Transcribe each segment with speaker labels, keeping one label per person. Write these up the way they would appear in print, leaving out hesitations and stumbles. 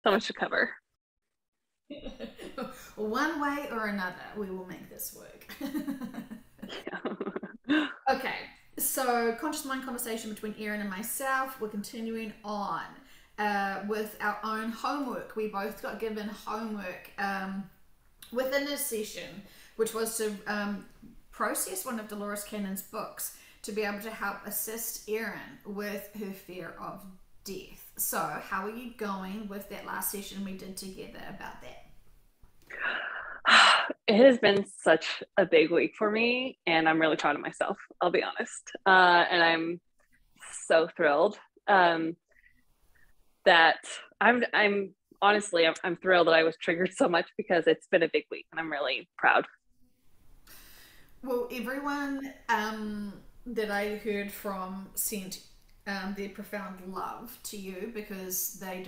Speaker 1: So much to cover.
Speaker 2: One way or another, we will make this work.
Speaker 1: Yeah.
Speaker 2: Okay, so conscious mind conversation between Erin and myself. We're continuing on with our own homework. We both got given homework within this session, which was to process one of Dolores Cannon's books to be able to help assist Erin with her fear of death. So, how are you going with that last session we did together about that?
Speaker 1: It has been such a big week for me, and I'm really proud of myself, I'll be honest. And I'm so thrilled that I'm honestly, I'm thrilled that I was triggered so much because it's been a big week, and I'm really proud.
Speaker 2: Well, everyone that I heard from sent their profound love to you because their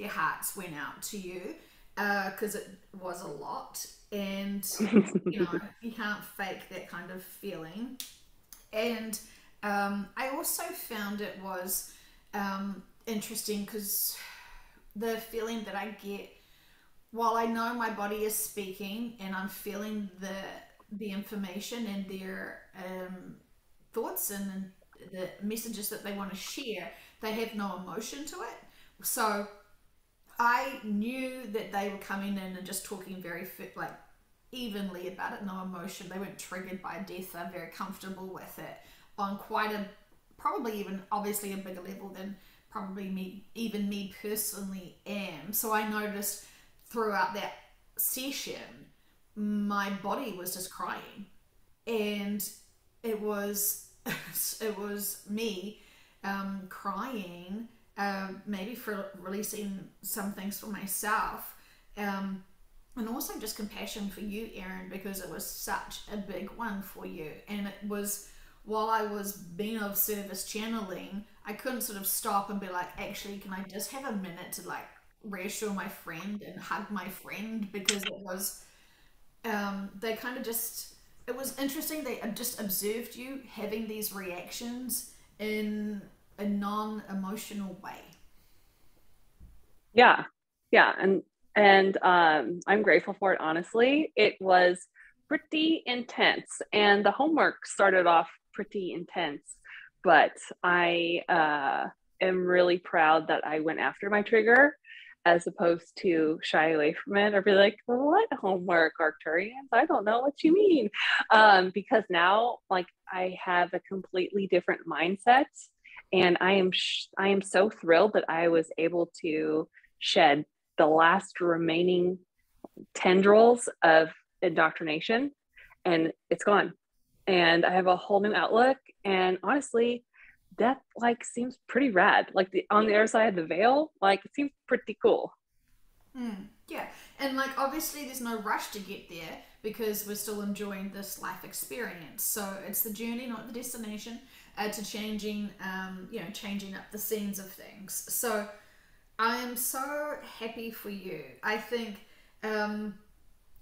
Speaker 2: hearts went out to you because it was a lot. And, you can't fake that kind of feeling. And I also found it was interesting because the feeling that I get while I know my body is speaking and I'm feeling the information and their thoughts and the messages that they want to share, they have no emotion to it. So I knew that they were coming in and just talking very like evenly about it, no emotion. They weren't triggered by death. They're very comfortable with it on quite a probably even obviously a bigger level than probably me personally am. So I noticed throughout that session my body was just crying, and it was it was me crying, maybe for releasing some things for myself, um, and also just compassion for you, Erin, because it was such a big one for you. And it was while I was being of service channeling, I couldn't sort of stop and be like, actually, can I just have a minute to like reassure my friend and hug my friend because it was they kind of just it was interesting. They just observed you having these reactions in a non-emotional way.
Speaker 1: Yeah, yeah, and I'm grateful for it. Honestly, it was pretty intense, and the homework started off pretty intense, but I am really proud that I went after my trigger as opposed to shy away from it or be like, well, what homework, Arcturians? I don't know what you mean. Because now, like, I have a completely different mindset, and I am so thrilled that I was able to shed the last remaining tendrils of indoctrination, and it's gone. And I have a whole new outlook. And honestly, death like seems pretty rad. Like on the other side of the veil, like it seems pretty cool.
Speaker 2: Yeah, and like obviously there's no rush to get there because we're still enjoying this life experience. So it's the journey, not the destination, to changing, changing up the scenes of things. So I am so happy for you. I think um,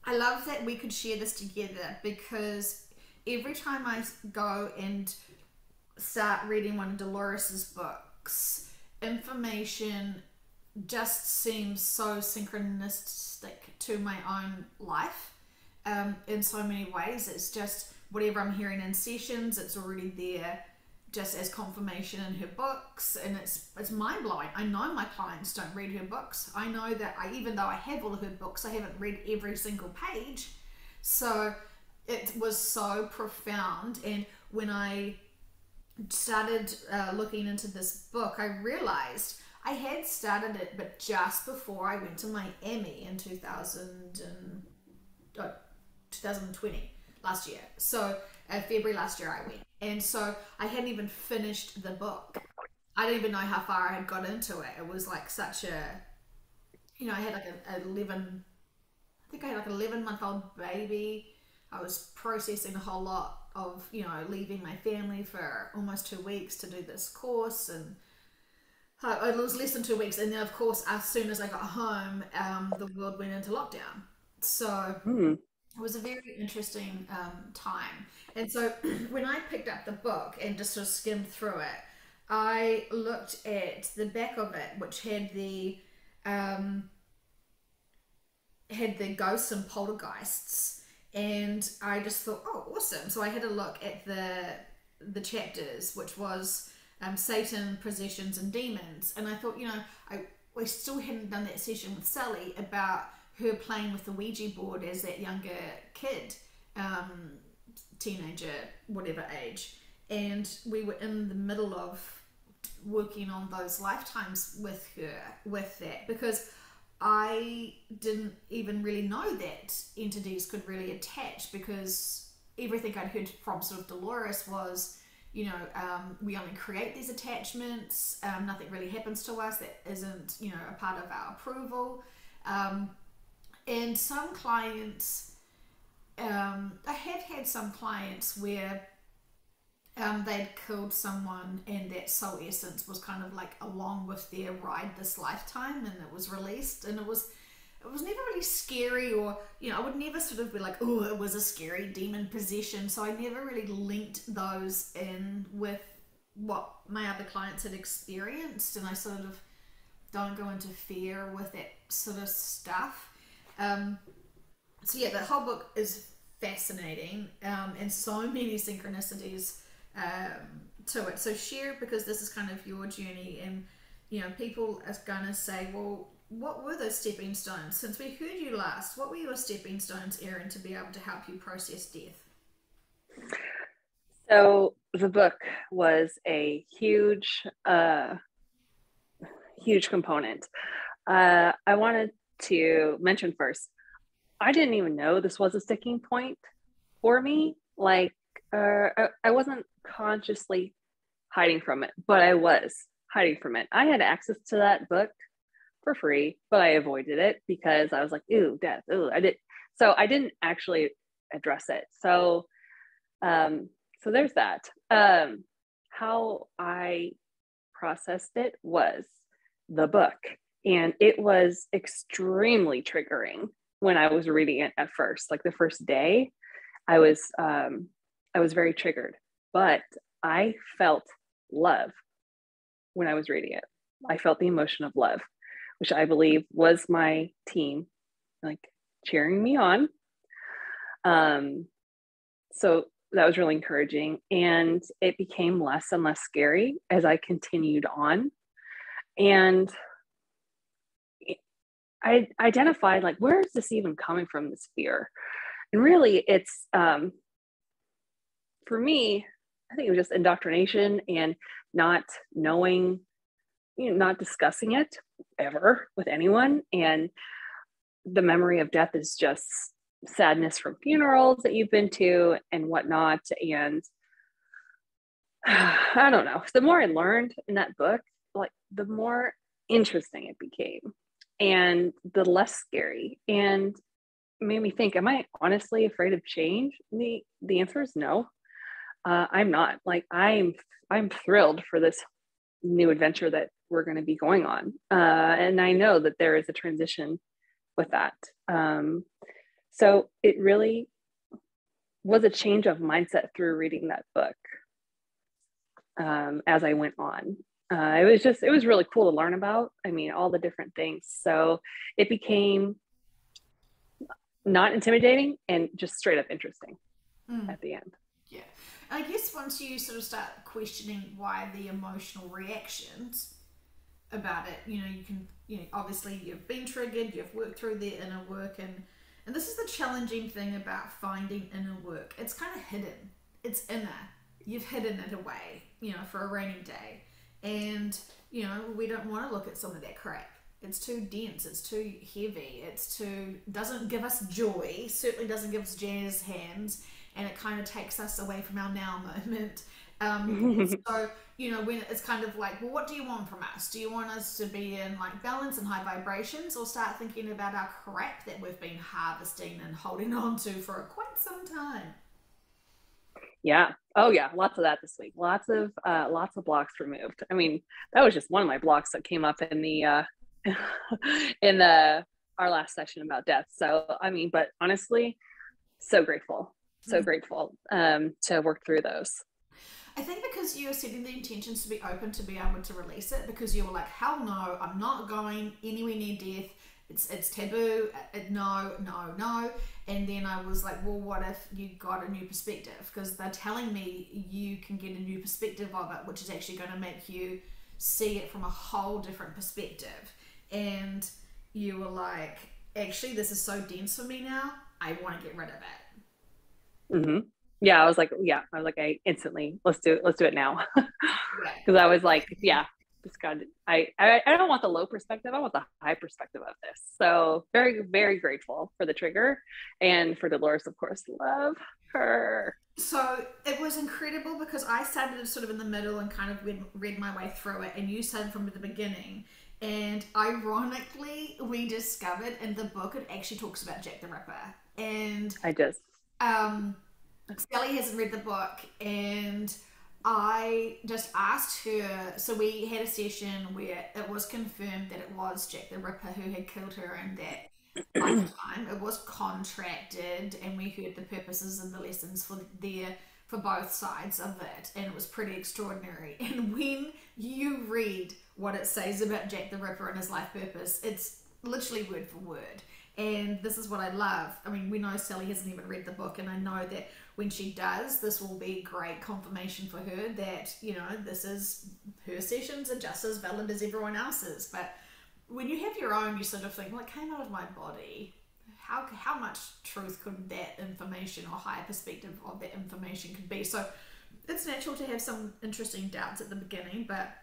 Speaker 2: I love that we could share this together because every time I go and start reading one of Dolores's books, information just seems so synchronistic to my own life in so many ways. It's just whatever I'm hearing in sessions, it's already there just as confirmation in her books, and it's mind blowing. I know my clients don't read her books. I know that even though I have all of her books, I haven't read every single page. So it was so profound, and when I started looking into this book, I realized I had started it, but just before I went to Miami in 2020, last year. So February last year I went, and so I hadn't even finished the book. I didn't even know how far I had got into it. It was like such a, I had like a 11, I think I had like an 11-month-old baby. I was processing a whole lot of, leaving my family for almost 2 weeks to do this course. And it was less than 2 weeks. And then, of course, as soon as I got home, the world went into lockdown. So
Speaker 1: Mm.
Speaker 2: it was a very interesting time. And so when I picked up the book and just sort of skimmed through it, I looked at the back of it, which had the had the ghosts and poltergeists, and I just thought, oh, awesome. So I had a look at the chapters, which was Satan, possessions, and demons, and I thought, I still hadn't done that session with Sally about her playing with the Ouija board as that younger kid, teenager, whatever age, and we were in the middle of working on those lifetimes with her with that, because I didn't even really know that entities could really attach, because everything I'd heard from sort of Dolores was, we only create these attachments, nothing really happens to us that isn't, a part of our approval. And some clients, I have had some clients where they'd killed someone and that soul essence was kind of like along with their ride this lifetime, and it was released, and it was never really scary, or I would never sort of be like, oh, it was a scary demon possession. So I never really linked those in with what my other clients had experienced, and I sort of don't go into fear with that sort of stuff. So yeah, the whole book is fascinating, and so many synchronicities to it. So share, because this is kind of your journey, and people are gonna say, well, what were those stepping stones? Since we heard you last, what were your stepping stones, Erin, to be able to help you process death?
Speaker 1: So the book was a huge component. I wanted to mention first, I didn't even know this was a sticking point for me. Like, I wasn't consciously hiding from it, but I was hiding from it. I had access to that book for free, but I avoided it because I was like, ooh, death. Ooh, so I didn't actually address it. So there's that. How I processed it was the book, and it was extremely triggering when I was reading it at first. Like the first day, I was very triggered, but I felt love when I was reading it. I felt the emotion of love, which I believe was my team, like, cheering me on. So that was really encouraging, and it became less and less scary as I continued on. And I identified, like, where is this even coming from, this fear? And really it's, for me, I think it was just indoctrination and not knowing, not discussing it ever with anyone. And the memory of death is just sadness from funerals that you've been to and whatnot. And I don't know. The more I learned in that book, like, the more interesting it became, and the less scary, and made me think, am I honestly afraid of change? The answer is no. I'm not. Like, I'm thrilled for this new adventure that we're going to be going on. And I know that there is a transition with that. So it really was a change of mindset through reading that book as I went on. It was really cool to learn about. I mean, all the different things. So it became not intimidating and just straight up interesting at the end.
Speaker 2: Yeah. I guess once you sort of start questioning why the emotional reactions about it, you can, obviously you've been triggered, you've worked through the inner work, and this is the challenging thing about finding inner work. It's kind of hidden. It's inner. You've hidden it away, for a rainy day. And, we don't want to look at some of that crap. It's too dense. It's too heavy. Doesn't give us joy. Certainly doesn't give us jazz hands. And it kind of takes us away from our now moment. So, when it's kind of like, well, what do you want from us? Do you want us to be in like balance and high vibrations, or start thinking about our crap that we've been harvesting and holding on to for quite some time?
Speaker 1: Yeah. Oh yeah. Lots of that this week. Lots of blocks removed. I mean, that was just one of my blocks that came up in the our last session about death. So, I mean, but honestly, so grateful to work through those.
Speaker 2: I think because you're setting the intentions to be open to be able to release it, because you were like, hell no, I'm not going anywhere near death. It's taboo. No, no, no. And then I was like, well, what if you got a new perspective? Because they're telling me you can get a new perspective of it, which is actually going to make you see it from a whole different perspective. And you were like, actually, this is so dense for me now. I want to get rid of it.
Speaker 1: Hmm. Yeah, I was like, I instantly, let's do it now.
Speaker 2: Yeah.
Speaker 1: Because I was like, yeah, just got, I don't want the low perspective. I want the high perspective of this. So very, very grateful for the trigger and for Dolores, of course, love her.
Speaker 2: So it was incredible because I started sort of in the middle and kind of read my way through it, and you started from the beginning. And ironically, we discovered in the book it actually talks about Jack the Ripper. And
Speaker 1: I just,
Speaker 2: um, Sally hasn't read the book, and I just asked her. So we had a session where it was confirmed that it was Jack the Ripper who had killed her, and that lifetime it was contracted, and we heard the purposes and the lessons for both sides of it, and it was pretty extraordinary. And when you read what it says about Jack the Ripper and his life purpose, it's literally word for word. And this is what I love. I mean, we know Sally hasn't even read the book, and I know that when she does, this will be great confirmation for her that, you know, this is her sessions are just as valid as everyone else's. But when you have your own, you sort of think, well, it came out of my body. How much truth could that information or higher perspective of that information could be? So it's natural to have some interesting doubts at the beginning, but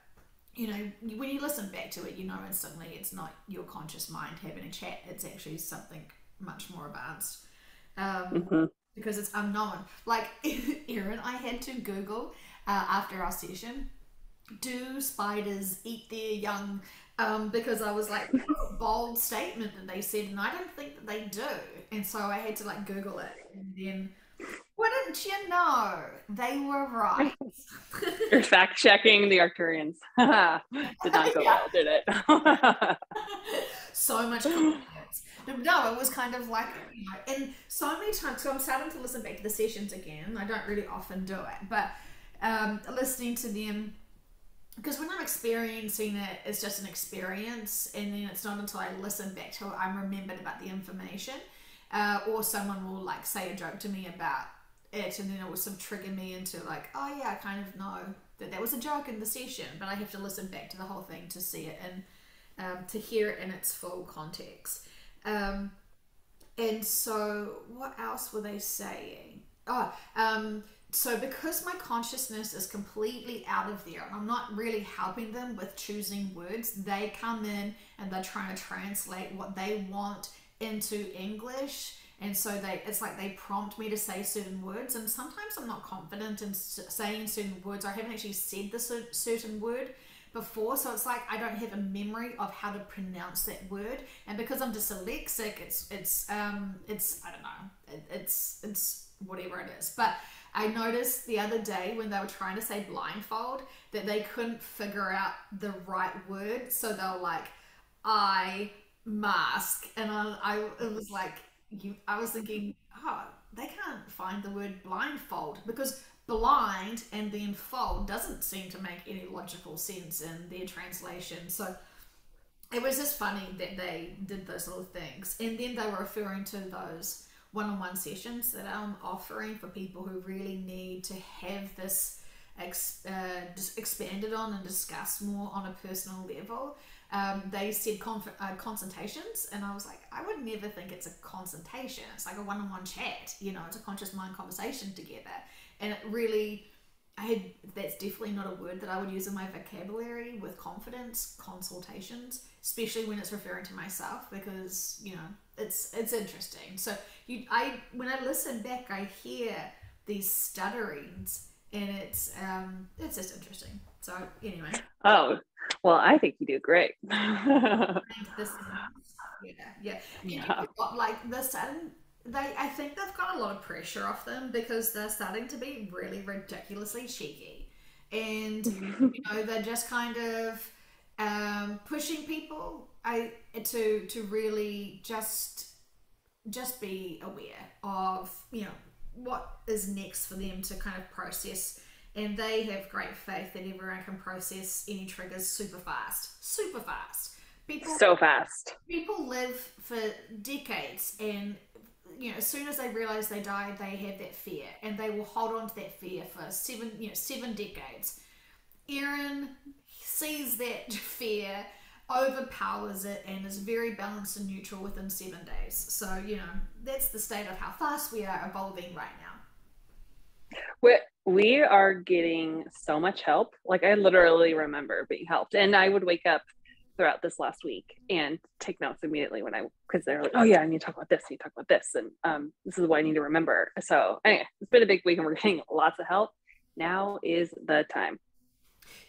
Speaker 2: you know, when you listen back to it, you know instantly it's not your conscious mind having a chat. It's actually something much more advanced,
Speaker 1: mhm.
Speaker 2: because it's unknown. Like Erin, I had to Google after our session, do spiders eat their young? Because I was like, what a bold statement that they said, and I don't think that they do. And so I had to like Google it, and then wouldn't you know, they were right.
Speaker 1: You're fact checking the Arcturians. Did not go
Speaker 2: Yeah,
Speaker 1: well, did it?
Speaker 2: so much confidence. No, it was kind of like, you know, and so many times, so I'm starting to listen back to the sessions again. I don't really often do it, but listening to them, because when I'm experiencing it, it's just an experience, and then it's not until I listen back to it I'm remembered about the information, or someone will like say a joke to me about it, and then it will sort of trigger me into like, oh yeah, I kind of know that that was a joke in the session, but I have to listen back to the whole thing to see it and to hear it in its full context. Um, and so, what else were they saying? So because my consciousness is completely out of there and I'm not really helping them with choosing words, they come in and they're trying to translate what they want into English. And so it's like they prompt me to say certain words, and sometimes I'm not confident in saying certain words. I haven't actually said the certain word before, so it's like I don't have a memory of how to pronounce that word. And because I'm dyslexic, it's I don't know, it's whatever it is. But I noticed the other day when they were trying to say blindfold that they couldn't figure out the right word, so they were like, I mask, and it was like, I was thinking, oh, they can't find the word blindfold, because blind and then fold doesn't seem to make any logical sense in their translation. So it was just funny that they did those little things. And then they were referring to those one-on-one sessions that I'm offering for people who really need to have this expanded on and discussed more on a personal level. They said consultations, and I was like, I would never think it's a consultation. It's like a one-on-one chat. You know, it's a conscious mind conversation together. And it really, that's definitely not a word that I would use in my vocabulary with confidence. Consultations, especially when it's referring to myself, because you know it's interesting. So when I listen back, I hear these stutterings, and it's just interesting. So anyway,
Speaker 1: Oh, well, I think you do great.
Speaker 2: this yeah. And you
Speaker 1: Yeah.
Speaker 2: know what, like the sudden I think they've got a lot of pressure off them because they're starting to be really ridiculously cheeky, and you know they're just kind of pushing people to really just be aware of, you know, what is next for them to kind of process and they have great faith that everyone can process any triggers super fast, super fast. People
Speaker 1: So fast.
Speaker 2: people live for decades, and as soon as they realize they die, they have that fear, and they will hold on to that fear for 7 decades. Erin sees that fear, overpowers it, and is very balanced and neutral within 7 days. So, that's the state of how fast we are evolving right now.
Speaker 1: We are getting so much help. Like, I literally remember being helped, and I would wake up throughout this last week and take notes immediately because they're like, oh yeah, I need to talk about this, I need to talk about this, and this is what I need to remember. So anyway, it's been a big week and we're getting lots of help. Now is the time.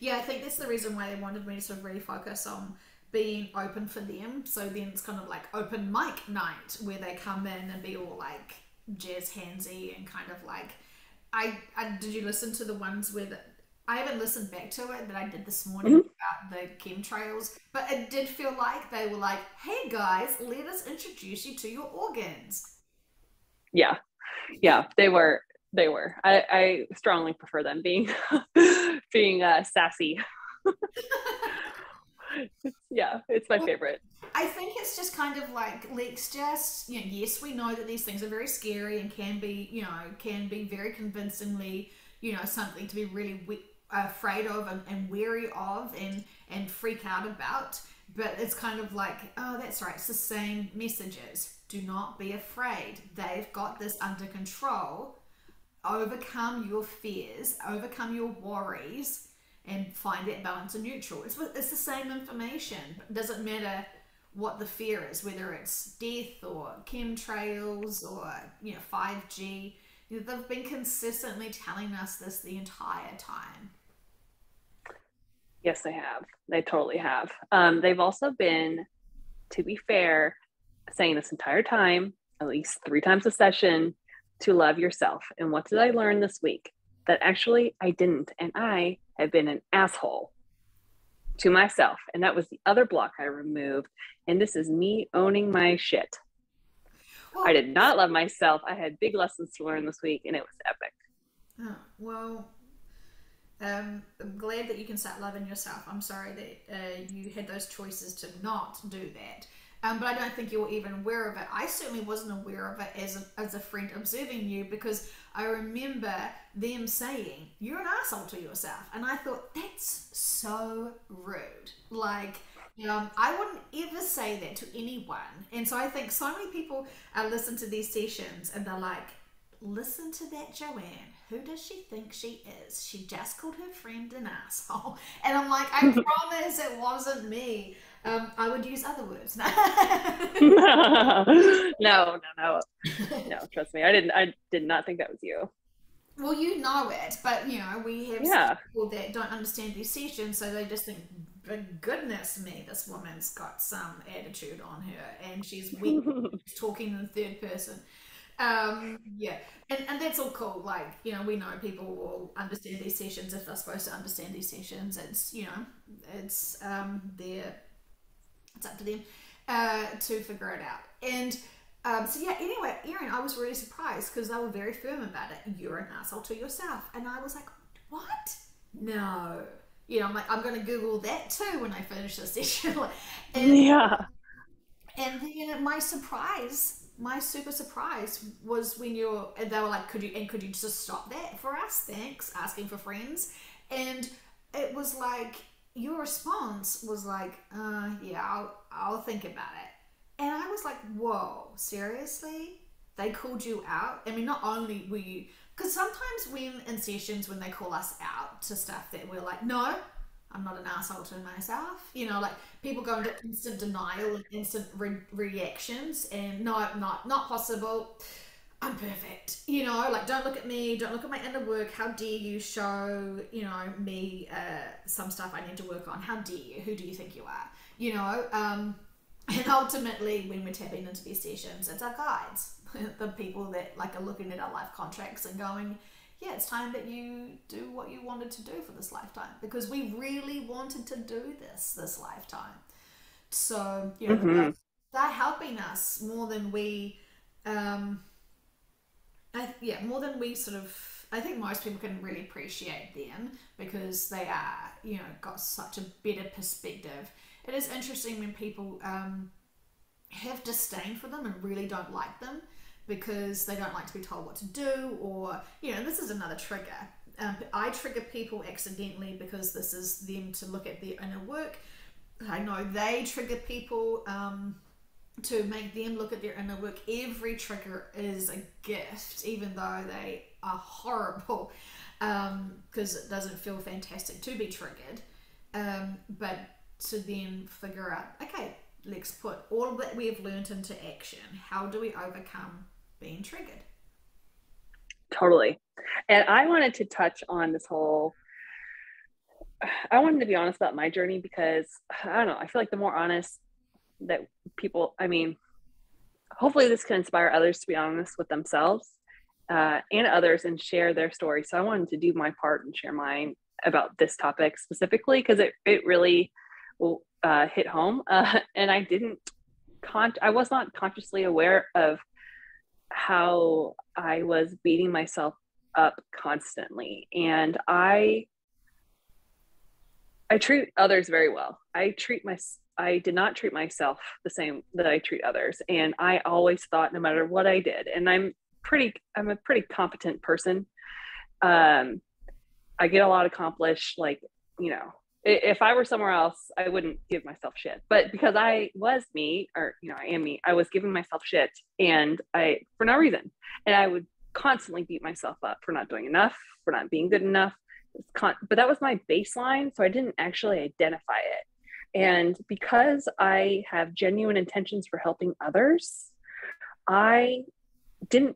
Speaker 2: Yeah, I think that's the reason why they wanted me to sort of really focus on being open for them. So then it's kind of like open mic night where they come in and be all like jazz handsy and kind of like I did you listen to the ones where I haven't listened back to it that I did this morning about the chemtrails, but it did feel like they were like, hey guys, let us introduce you to your organs.
Speaker 1: Yeah, they were. I strongly prefer them being being sassy. Yeah, it's my favorite.
Speaker 2: I think it's just kind of like let's just yes, we know that these things are very scary and can be very convincingly something to be really afraid of and wary of and freak out about. But it's kind of like, oh, that's right. It's the same messages. Do not be afraid. They've got this under control. Overcome your fears, overcome your worries, and find that balance and neutral. It's the same information. It doesn't matter what the fear is, whether it's death or chemtrails or 5G. They've been consistently telling us this the entire time.
Speaker 1: Yes, they have. They totally have. They've also been, to be fair, saying this entire time, at least 3 times a session, to love yourself. And what did I learn this week? That actually I didn't. And I have been an asshole to myself. And that was the other block I removed. And this is me owning my shit.
Speaker 2: Well,
Speaker 1: I did not love myself. I had big lessons to learn this week, and it was epic.
Speaker 2: oh, well, I'm glad that you can start loving yourself. I'm sorry that you had those choices to not do that. But I don't think you were even aware of it. I certainly wasn't aware of it as a friend observing you, because I remember them saying, you're an asshole to yourself. And I thought, that's so rude. Like, I wouldn't ever say that to anyone. And so I think so many people listen to these sessions and they're like, listen to that Joanne. Who does she think she is? She just called her friend an asshole. And I'm like, I promise it wasn't me. I would use other words.
Speaker 1: No, trust me. I did not think that was you.
Speaker 2: Well, you know it, but we have some
Speaker 1: Yeah.
Speaker 2: people that don't understand these sessions, so they just think, but goodness me, this woman's got some attitude on her, and she's weak, she's talking in the third person. Yeah, and that's all cool. Like, we know people will understand these sessions if they're supposed to understand these sessions. It's their it's up to them to figure it out. And so yeah, anyway, Erin, I was really surprised because they were very firm about it. You're an asshole to yourself. And I was like, what? No. I'm like, I'm going to Google that too when I finish the session. and,
Speaker 1: Yeah.
Speaker 2: and my super surprise was when they were like, could you just stop that for us? Thanks. Asking for friends. And it was like, your response was like, yeah, I'll think about it. And I was like, whoa, seriously? They called you out? I mean, not only were you, because sometimes when in sessions, when they call us out to stuff that we're like, no, I'm not an asshole to myself. Like people go into instant denial and instant reactions and no, not possible. I'm perfect. Like don't look at me, don't look at my inner work. How dare you show, me some stuff I need to work on. How dare you? Who do you think you are? And ultimately when we're tapping into these sessions, it's our guides, the people that like are looking at our life contracts and going, yeah, it's time that you do what you wanted to do for this lifetime, because we really wanted to do this lifetime. So, they're helping us more than we, more than we sort of I think most people can really appreciate them because they are, you know, got such a better perspective. It is interesting when people have disdain for them and really don't like them because they don't like to be told what to do, or, you know, this is another trigger. I trigger people accidentally because this is them to look at their inner work. I know they trigger people to make them look at their inner work. Every trigger is a gift, even though they are horrible, because it doesn't feel fantastic to be triggered. But to then figure out, okay, let's put all that we have learned into action. How do we overcome being triggered?
Speaker 1: Totally. And I wanted to touch on this whole, I wanted to be honest about my journey because I don't know, I feel like the more honest that people, I mean, hopefully this can inspire others to be honest with themselves and others and share their story. So I wanted to do my part and share mine about this topic specifically because it really will hit home. And I was not consciously aware of how I was beating myself up constantly. And I treat others very well. I did not treat myself the same that I treat others. And I always thought no matter what I did, and I'm a pretty competent person. I get a lot accomplished. Like, you know, if I were somewhere else, I wouldn't give myself shit. But because I was me, or, you know, I am me, I was giving myself shit and for no reason. And I would constantly beat myself up for not doing enough, for not being good enough. But that was my baseline. So I didn't actually identify it. And because I have genuine intentions for helping others, I thought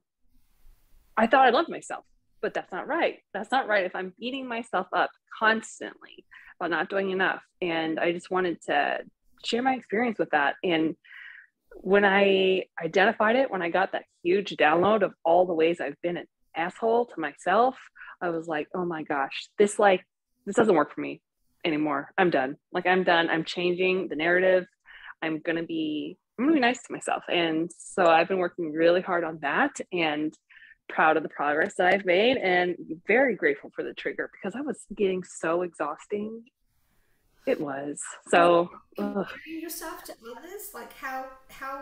Speaker 1: I loved myself, but that's not right. That's not right if I'm beating myself up constantly about not doing enough. And I just wanted to share my experience with that. And when I identified it, when I got that huge download of all the ways I've been an asshole to myself, I was like, oh my gosh, this doesn't work for me anymore. I'm done. Like, I'm done. I'm changing the narrative. I'm going to be nice to myself. And so I've been working really hard on that and proud of the progress that I've made and very grateful for the trigger because I was getting so exhausting. It was. So
Speaker 2: comparing yourself to others, like how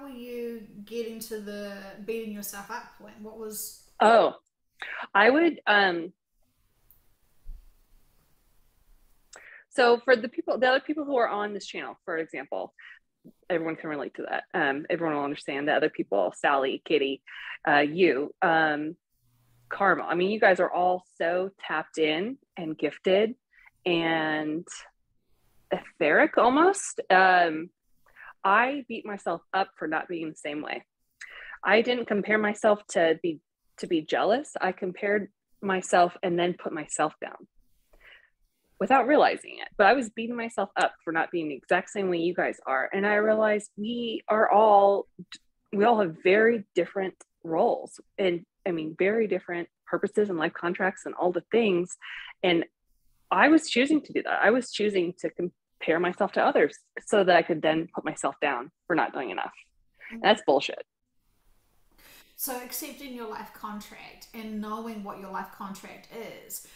Speaker 2: were you getting to the beating yourself up point? What was
Speaker 1: I would so for the other people who are on this channel, for example, everyone can relate to that. Everyone will understand the other people, Sally, Kitty, you, Karma. I mean, you guys are all so tapped in and gifted and etheric almost. I beat myself up for not being the same way. I didn't compare myself to be jealous. I compared myself and then put myself down without realizing it. But I was beating myself up for not being the exact same way you guys are. And I realized we all have very different roles and very different purposes and life contracts and all the things. And I was choosing to do that. I was choosing to compare myself to others so that I could then put myself down for not doing enough. And that's bullshit.
Speaker 2: So accepting your life contract and knowing what your life contract is.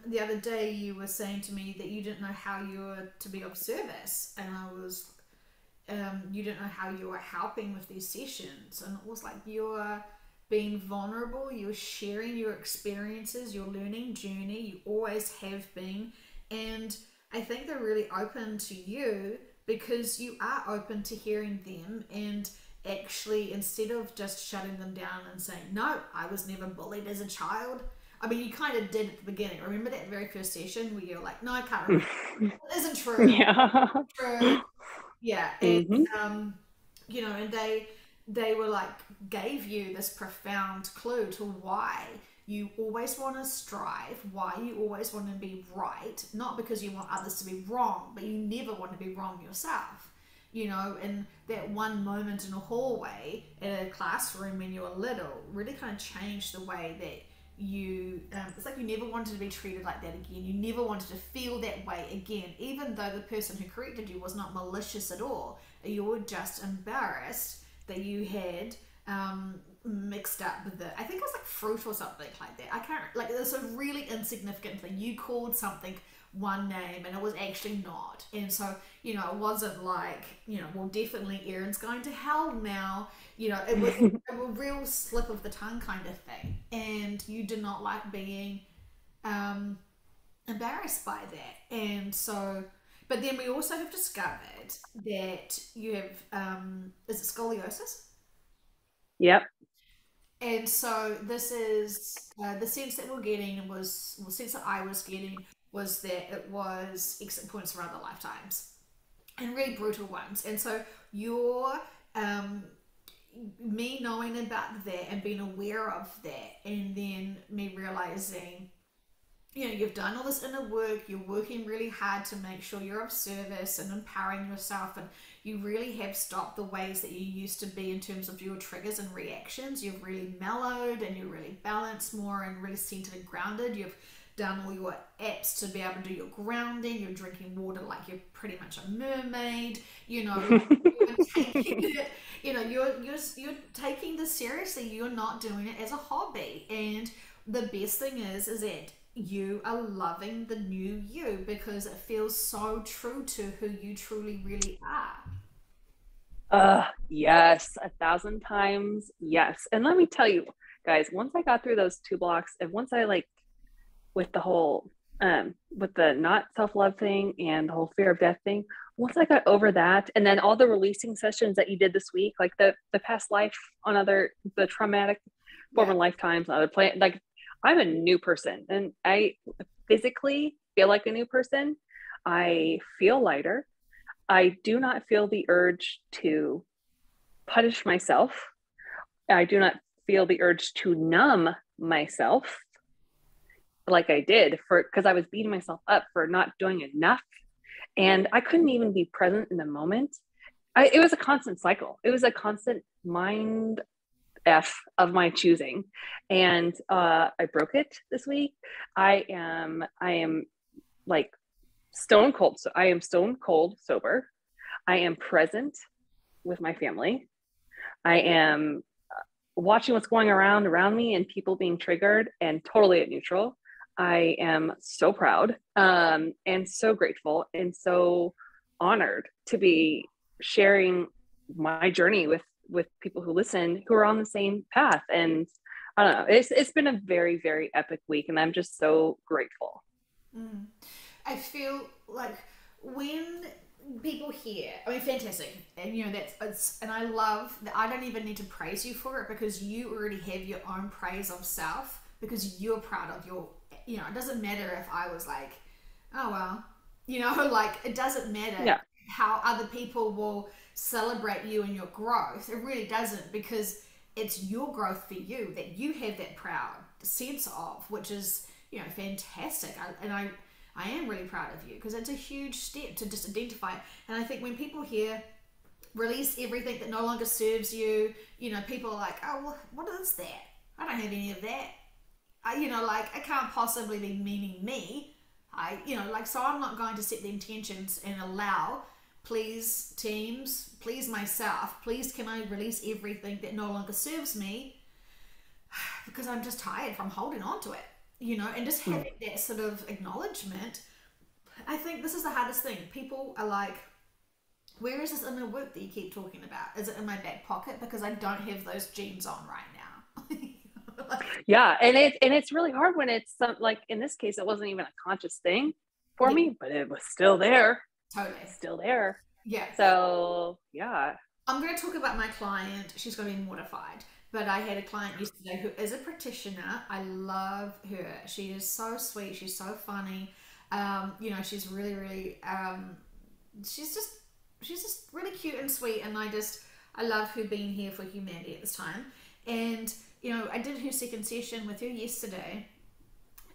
Speaker 2: The other day you were saying to me that you didn't know how you were to be of service, and I was, you didn't know how you were helping with these sessions, and it was like you were being vulnerable, you were sharing your experiences, your learning journey, you always have been, and I think they're really open to you because you are open to hearing them. And actually, instead of just shutting them down and saying, no, I was never bullied as a child. I mean, you kind of did at the beginning. Remember that very first session where you're like, no, I can't remember. It isn't true.
Speaker 1: Yeah.
Speaker 2: True. Yeah. And, you know, and they were like, gave you this profound clue to why you always want to strive, why you always want to be right, not because you want others to be wrong, but you never want to be wrong yourself. You know, and that one moment in a hallway in a classroom when you were little really kind of changed the way that you, it's like you never wanted to be treated like that again. You never wanted to feel that way again, even though the person who corrected you was not malicious at all. You were just embarrassed that you had mixed up with it. I think it was like fruit or something like that. I can't, like, it was a really insignificant thing. You called something one name and it was actually not. And so, you know, it wasn't like, you know, well, definitely Erin's going to hell now. You know, it was a real slip of the tongue kind of thing. And you did not like being um, embarrassed by that. And so, but then we also have discovered that you have, is it scoliosis?
Speaker 1: Yep.
Speaker 2: And so this is the sense that we're getting was, well, the sense that I was getting was that it was exit points for other lifetimes and really brutal ones. And so your um, me knowing about that and being aware of that, and then me realizing, you know, you've done all this inner work, you're working really hard to make sure you're of service and empowering yourself, and you really have stopped the ways that you used to be in terms of your triggers and reactions. You've really mellowed and you're really balanced more and really centered and grounded. You've done all your apps to be able to do your grounding. You're drinking water like you're pretty much a mermaid. You know, like you're taking it, you know, you're taking this seriously. You're not doing it as a hobby. And the best thing is that you are loving the new you because it feels so true to who you truly really are.
Speaker 1: Yes, 1,000 times yes. And let me tell you, guys, once I got through those 2 blocks, and once I like with the whole with the not self-love thing and the whole fear of death thing, once I got over that, and then all the releasing sessions that you did this week, like the past life on other the traumatic former
Speaker 2: Yeah.
Speaker 1: lifetimes on other planet, like I'm a new person and I physically feel like a new person. I feel lighter. I do not feel the urge to punish myself. I do not feel the urge to numb myself like I did for because I was beating myself up for not doing enough. And I couldn't even be present in the moment. It was a constant cycle. It was a constant mind F of my choosing. And I broke it this week. I am like stone cold. So I am stone cold sober. I am present with my family. I am watching what's going around me and people being triggered and totally at neutral. I am so proud and so grateful and so honored to be sharing my journey with people who listen who are on the same path. And I don't know, it's been a very, very epic week and I'm just so grateful.
Speaker 2: Mm. I feel like when people hear, I mean, fantastic, and you know that's it's, and I love that. I don't even need to praise you for it because you already have your own praise of self because you're proud of your. You know, it doesn't matter if I was like, oh well, you know, like it doesn't matter
Speaker 1: Yeah.
Speaker 2: how other people will celebrate you and your growth. It really doesn't because it's your growth for you that you have that proud sense of, which is, you know, fantastic. I am really proud of you because it's a huge step to just identify it. And I think when people hear release everything that no longer serves you, you know, people are like, oh, well, what is that? I don't have any of that. You know, like it can't possibly be meaning me. You know, like, so I'm not going to set the intentions and allow, please, teams, please, myself, please, can I release everything that no longer serves me because I'm just tired from holding on to it, you know, and just having that sort of acknowledgement. I think this is the hardest thing. People are like, where is this inner work that you keep talking about? Is it in my back pocket? Because I don't have those jeans on right now.
Speaker 1: Yeah. And it's really hard when it's like in this case, it wasn't even a conscious thing for
Speaker 2: Yeah,
Speaker 1: me, but it was still there.
Speaker 2: totally.
Speaker 1: Still there.
Speaker 2: Yeah.
Speaker 1: So yeah.
Speaker 2: I'm going to talk about my client. She's going to be mortified. But I had a client yesterday who is a practitioner. I love her. She is so sweet. She's so funny. You know, she's really, really, she's just, she's just really cute and sweet. And I love her being here for humanity at this time. And, you know, I did her second session with her yesterday.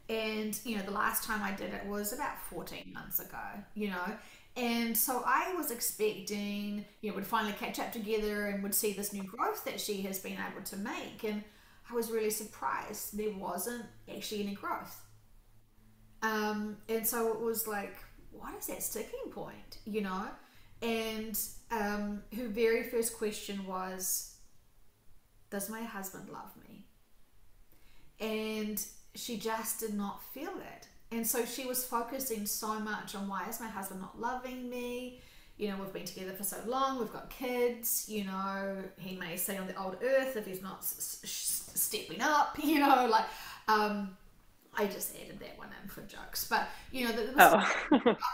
Speaker 2: And, you know, the last time I did it was about 14 months ago, you know. And so I was expecting, you know, we'd finally catch up together and would see this new growth that she has been able to make. And I was really surprised there wasn't actually any growth. And so it was like, what is that sticking point, you know? And her very first question was, does my husband love me? And she just did not feel it. And so she was focusing so much on, why is my husband not loving me? You know, we've been together for so long, we've got kids, you know, he may stay on the old earth if he's not stepping up, you know, like, I just added that one in for jokes. But, you know,
Speaker 1: Oh.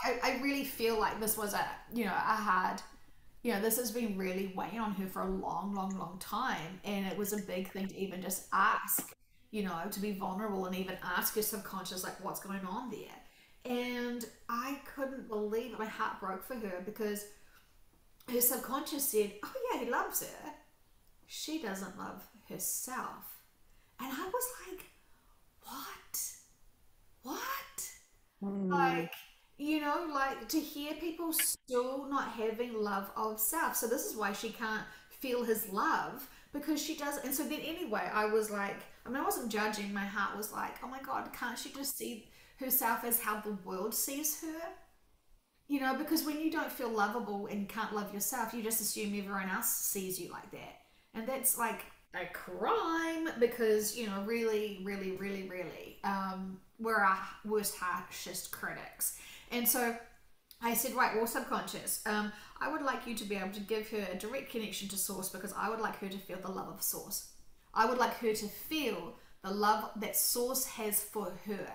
Speaker 2: I really feel like this was a, you know, a hard, you know, this has been really weighing on her for a long, long, long time. And it was a big thing to even just ask, you know, to be vulnerable and even ask your subconscious, like, what's going on there? And I couldn't believe it. My heart broke for her because her subconscious said, oh, yeah, he loves her. She doesn't love herself. And I was like, what? What?
Speaker 1: Mm.
Speaker 2: Like, you know, like to hear people still not having love of self. So this is why she can't feel his love, because she does. And so then anyway, I was like, I mean, I wasn't judging. My heart was like, oh my God, can't she just see herself as how the world sees her? You know, because when you don't feel lovable and can't love yourself, you just assume everyone else sees you like that. And that's like a crime because, you know, really, really, really, really, we're our worst, harshest critics. And so I said, right, well, subconscious, I would like you to be able to give her a direct connection to source, because I would like her to feel the love of source. I would like her to feel the love that source has for her,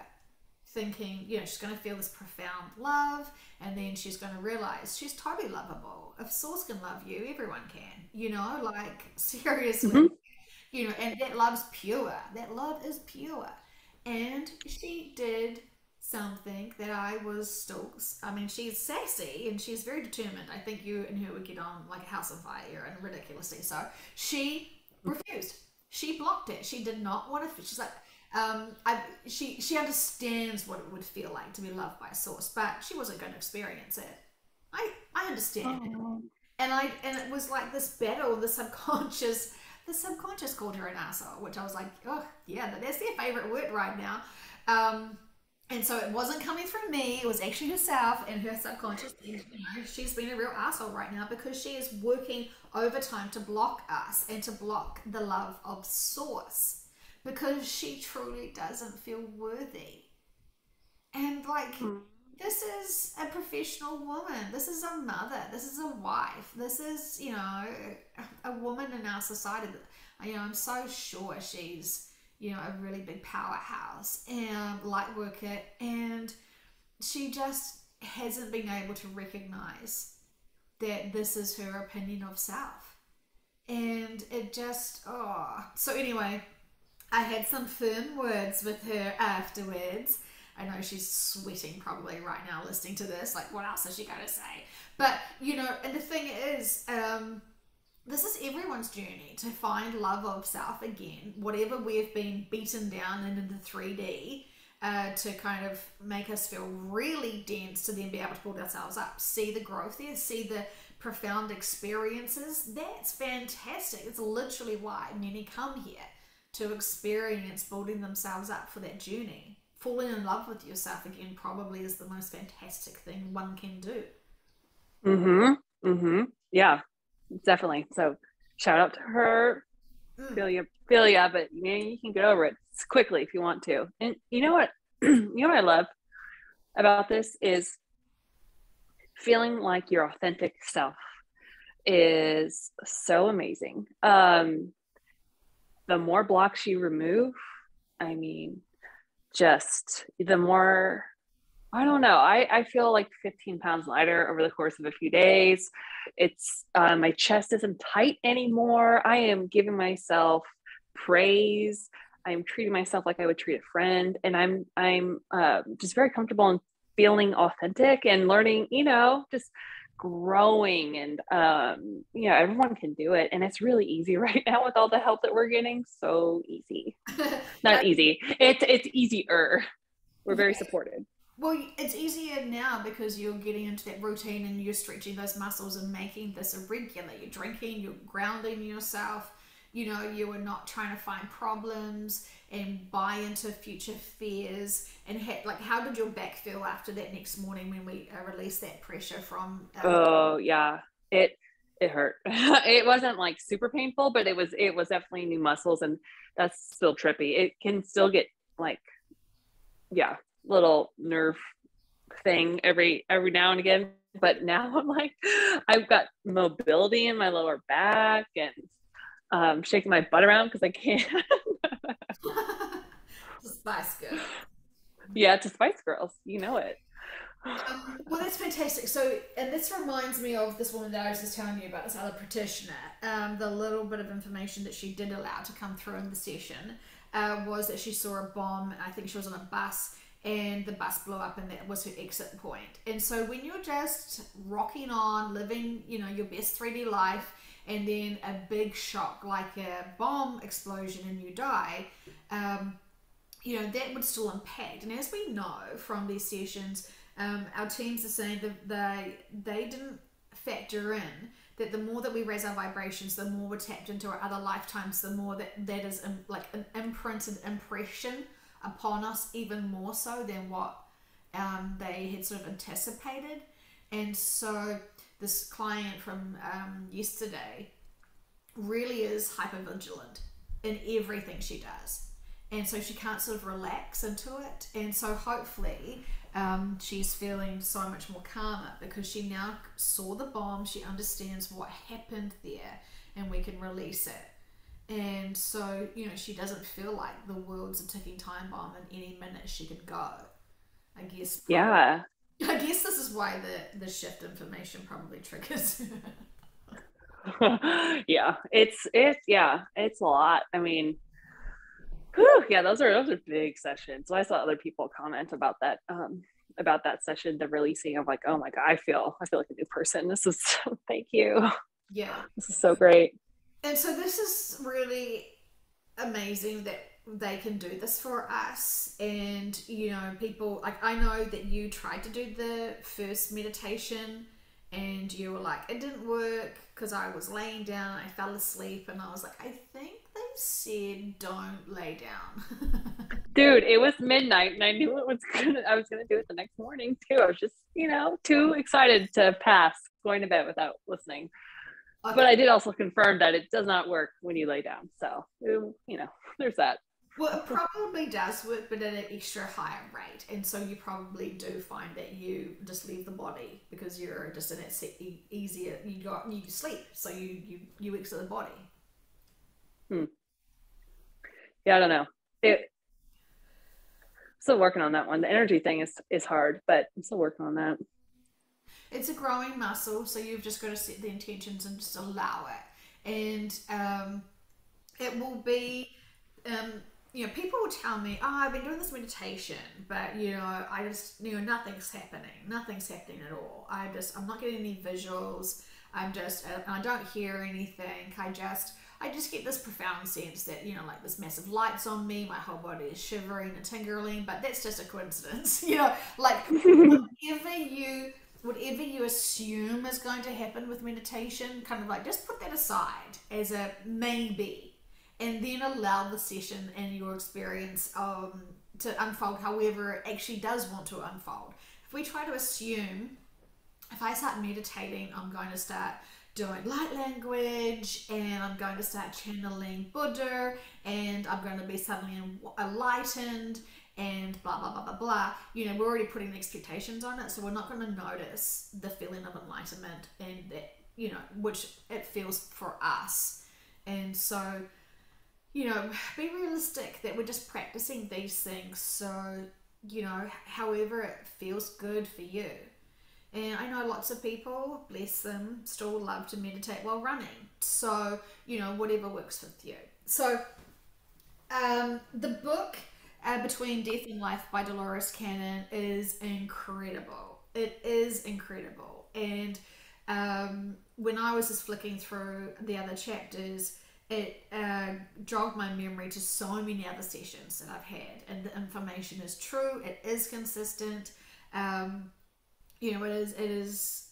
Speaker 2: thinking, you know, she's going to feel this profound love, and then she's going to realize she's totally lovable. If source can love you, everyone can, you know, like seriously,
Speaker 1: Mhm.
Speaker 2: you know, and that love's pure. That love is pure. And she did something that I was still, I mean, she's sassy and she's very determined. I think you and her would get on like a house on fire, and ridiculously so. She refused. She blocked it. She did not want to, she's like, she understands what it would feel like to be loved by a source, but she wasn't going to experience it. I understand it.
Speaker 1: Oh.
Speaker 2: And it was like this battle, the subconscious called her an asshole, which I was like, oh yeah, that's their favorite word right now. Um, and so it wasn't coming from me, it was actually herself and her subconscious. You know, she's been a real asshole right now because she is working overtime to block us and to block the love of source, because she truly doesn't feel worthy. And like,
Speaker 1: Mm.
Speaker 2: this is a professional woman. This is a mother. This is a wife. This is, you know, a woman in our society. You know, I'm so sure she's, you know, a really big powerhouse and light worker. And she just hasn't been able to recognize that this is her opinion of self. And it just, oh. So anyway, I had some firm words with her afterwards. I know she's sweating probably right now listening to this. Like, what else is she going to say? But, you know, and the thing is, this is everyone's journey to find love of self again. Whatever we've been beaten down into the 3D, to kind of make us feel really dense, to then be able to build ourselves up. See the growth there, see the profound experiences. That's fantastic. It's literally why many come here, to experience building themselves up for that journey. Falling in love with yourself again probably is the most fantastic thing one can do.
Speaker 1: Mhm. Mhm. Yeah, definitely. So shout out to her.
Speaker 2: Mm.
Speaker 1: Feel ya, but you know, you can get over it quickly if you want to. And you know what? You know what I love about this is feeling like your authentic self is so amazing. The more blocks you remove, I mean, just the more, I don't know. I feel like 15 pounds lighter over the course of a few days. It's my chest isn't tight anymore. I am giving myself praise. I'm treating myself like I would treat a friend, and I'm just very comfortable in feeling authentic and learning. You know, just growing, and you know, everyone can do it, and it's really easy right now with all the help that we're getting. So easy, not easy. It's easier. We're very
Speaker 2: Yeah.
Speaker 1: supported.
Speaker 2: Well, it's easier now because you're getting into that routine and you're stretching those muscles and making this a regular. You're drinking, you're grounding yourself. You know, you are not trying to find problems and buy into future fears. And like, how did your back feel after that next morning when we released that pressure from?
Speaker 1: Oh yeah, it it hurt. It wasn't like super painful, but it was definitely new muscles, and that's still trippy. It can still get like, yeah, little nerve thing every now and again. But now I'm like, I've got mobility in my lower back, and shaking my butt around because I can't.
Speaker 2: Spice Girl.
Speaker 1: Yeah, to Spice Girls, you know it.
Speaker 2: Well, that's fantastic. So, and this reminds me of this woman that I was just telling you about, this other practitioner. The little bit of information that she did allow to come through in the session was that she saw a bomb. I think she was on a bus, and the bus blew up, and that was her exit point. And so, when you're just rocking on, living, you know, your best 3D life, and then a big shock like a bomb explosion and you die, you know, that would still impact. And as we know from these sessions, our teams are saying that they didn't factor in that the more that we raise our vibrations, the more we're tapped into our other lifetimes, the more that is like an imprinted impression upon us, even more so than what they had sort of anticipated. And so this client from yesterday really is hypervigilant in everything she does. And so she can't sort of relax into it. And so hopefully she's feeling so much more calmer because she now saw the bomb, she understands what happened there, and we can release it. And so, you know, she doesn't feel like the world's a ticking time bomb and any minute she could go. I guess.
Speaker 1: Yeah.
Speaker 2: I guess this is why the shift information probably triggers.
Speaker 1: Yeah, it's it's a lot. I mean, whew, yeah, those are big sessions. So I saw other people comment about that session, the releasing of like, oh my god, I feel like a new person. This is thank you.
Speaker 2: Yeah.
Speaker 1: This is so great.
Speaker 2: And so this is really amazing that they can do this for us. And you know, people like, I know that you tried to do the first meditation and you were like, it didn't work because I was laying down, I fell asleep, and I was like, I think they said don't lay down.
Speaker 1: Dude, it was midnight and I knew I was gonna do it the next morning too. I was just, you know, too excited to pass going to bed without listening.
Speaker 2: Okay.
Speaker 1: But I did also confirm that it does not work when you lay down. So, you know, there's that.
Speaker 2: Well, it probably does work, but at an extra higher rate. And so you probably do find that you just leave the body because you're just in it easier. You sleep, so you exit the body.
Speaker 1: Yeah, I don't know. Still working on that one. The energy thing is hard, but I'm still working on that.
Speaker 2: It's a growing muscle, so you've just got to set the intentions and just allow it. And it will be, you know, people will tell me, oh, I've been doing this meditation, but, you know, I just, you know, nothing's happening at all. I'm not getting any visuals. I don't hear anything. I just get this profound sense that, you know, like this massive light's on me, my whole body is shivering and tingling, but that's just a coincidence. You know, like whatever you assume is going to happen with meditation, kind of like just put that aside as a maybe, and then allow the session and your experience to unfold however it actually does want to unfold. If we try to assume, if I start meditating, I'm going to start doing light language and I'm going to start channeling Buddha and I'm going to be suddenly enlightened and blah blah blah blah blah, you know, we're already putting the expectations on it, so we're not going to notice the feeling of enlightenment and that, you know, which it feels for us. And so, you know, be realistic that we're just practicing these things, so, you know, however it feels good for you. And I know lots of people, bless them, still love to meditate while running. So, you know, whatever works with you. So, the book Between Death and Life by Dolores Cannon is incredible. It is incredible. And when I was just flicking through the other chapters, it jogged my memory to so many other sessions that I've had. And the information is true. It is consistent. You know, it's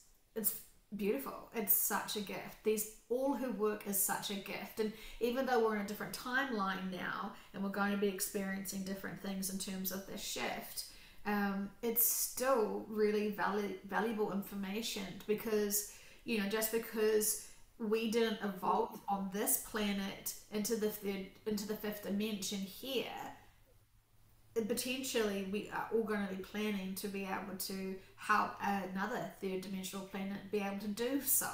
Speaker 2: beautiful. It's such a gift. All her work is such a gift. And even though we're in a different timeline now and we're going to be experiencing different things in terms of this shift, it's still really valuable information because, you know, just because we didn't evolve on this planet into the fifth dimension here, potentially we are all going to be planning to be able to help another third dimensional planet be able to do so.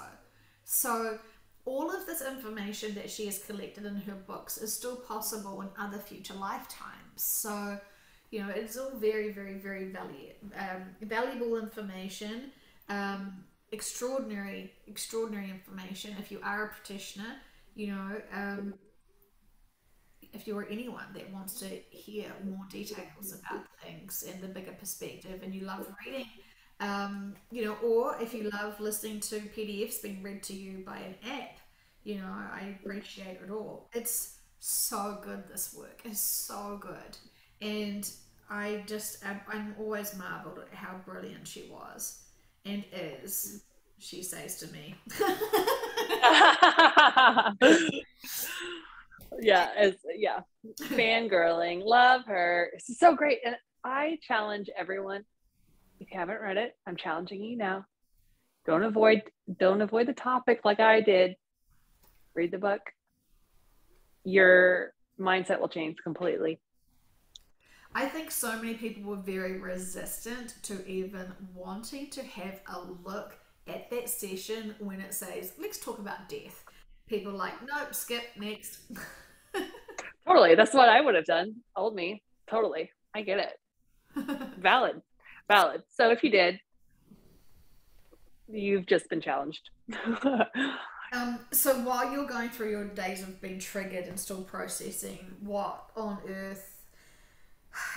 Speaker 2: So all of this information that she has collected in her books is still possible in other future lifetimes. So, you know, it's all very, very, very valuable information, extraordinary, extraordinary information. If you are a practitioner, you know, if you're anyone that wants to hear more details about things and the bigger perspective, and you love reading, you know, or if you love listening to PDFs being read to you by an app, you know, I appreciate it all. It's so good. This work is so good, and I'm always marveled at how brilliant she was and is. She says to me.
Speaker 1: Yeah, fangirling, love her. It's so great. And I challenge everyone, if you haven't read it, I'm challenging you now. Don't avoid the topic like I did. Read the book. Your mindset will change completely.
Speaker 2: I think so many people were very resistant to even wanting to have a look at that session when it says, let's talk about death. People are like, nope, skip, next.
Speaker 1: Totally. That's what I would have done. Old me. Totally. I get it. Valid. Valid. So if you did, you've just been challenged.
Speaker 2: So while you're going through your days of being triggered and still processing, what on earth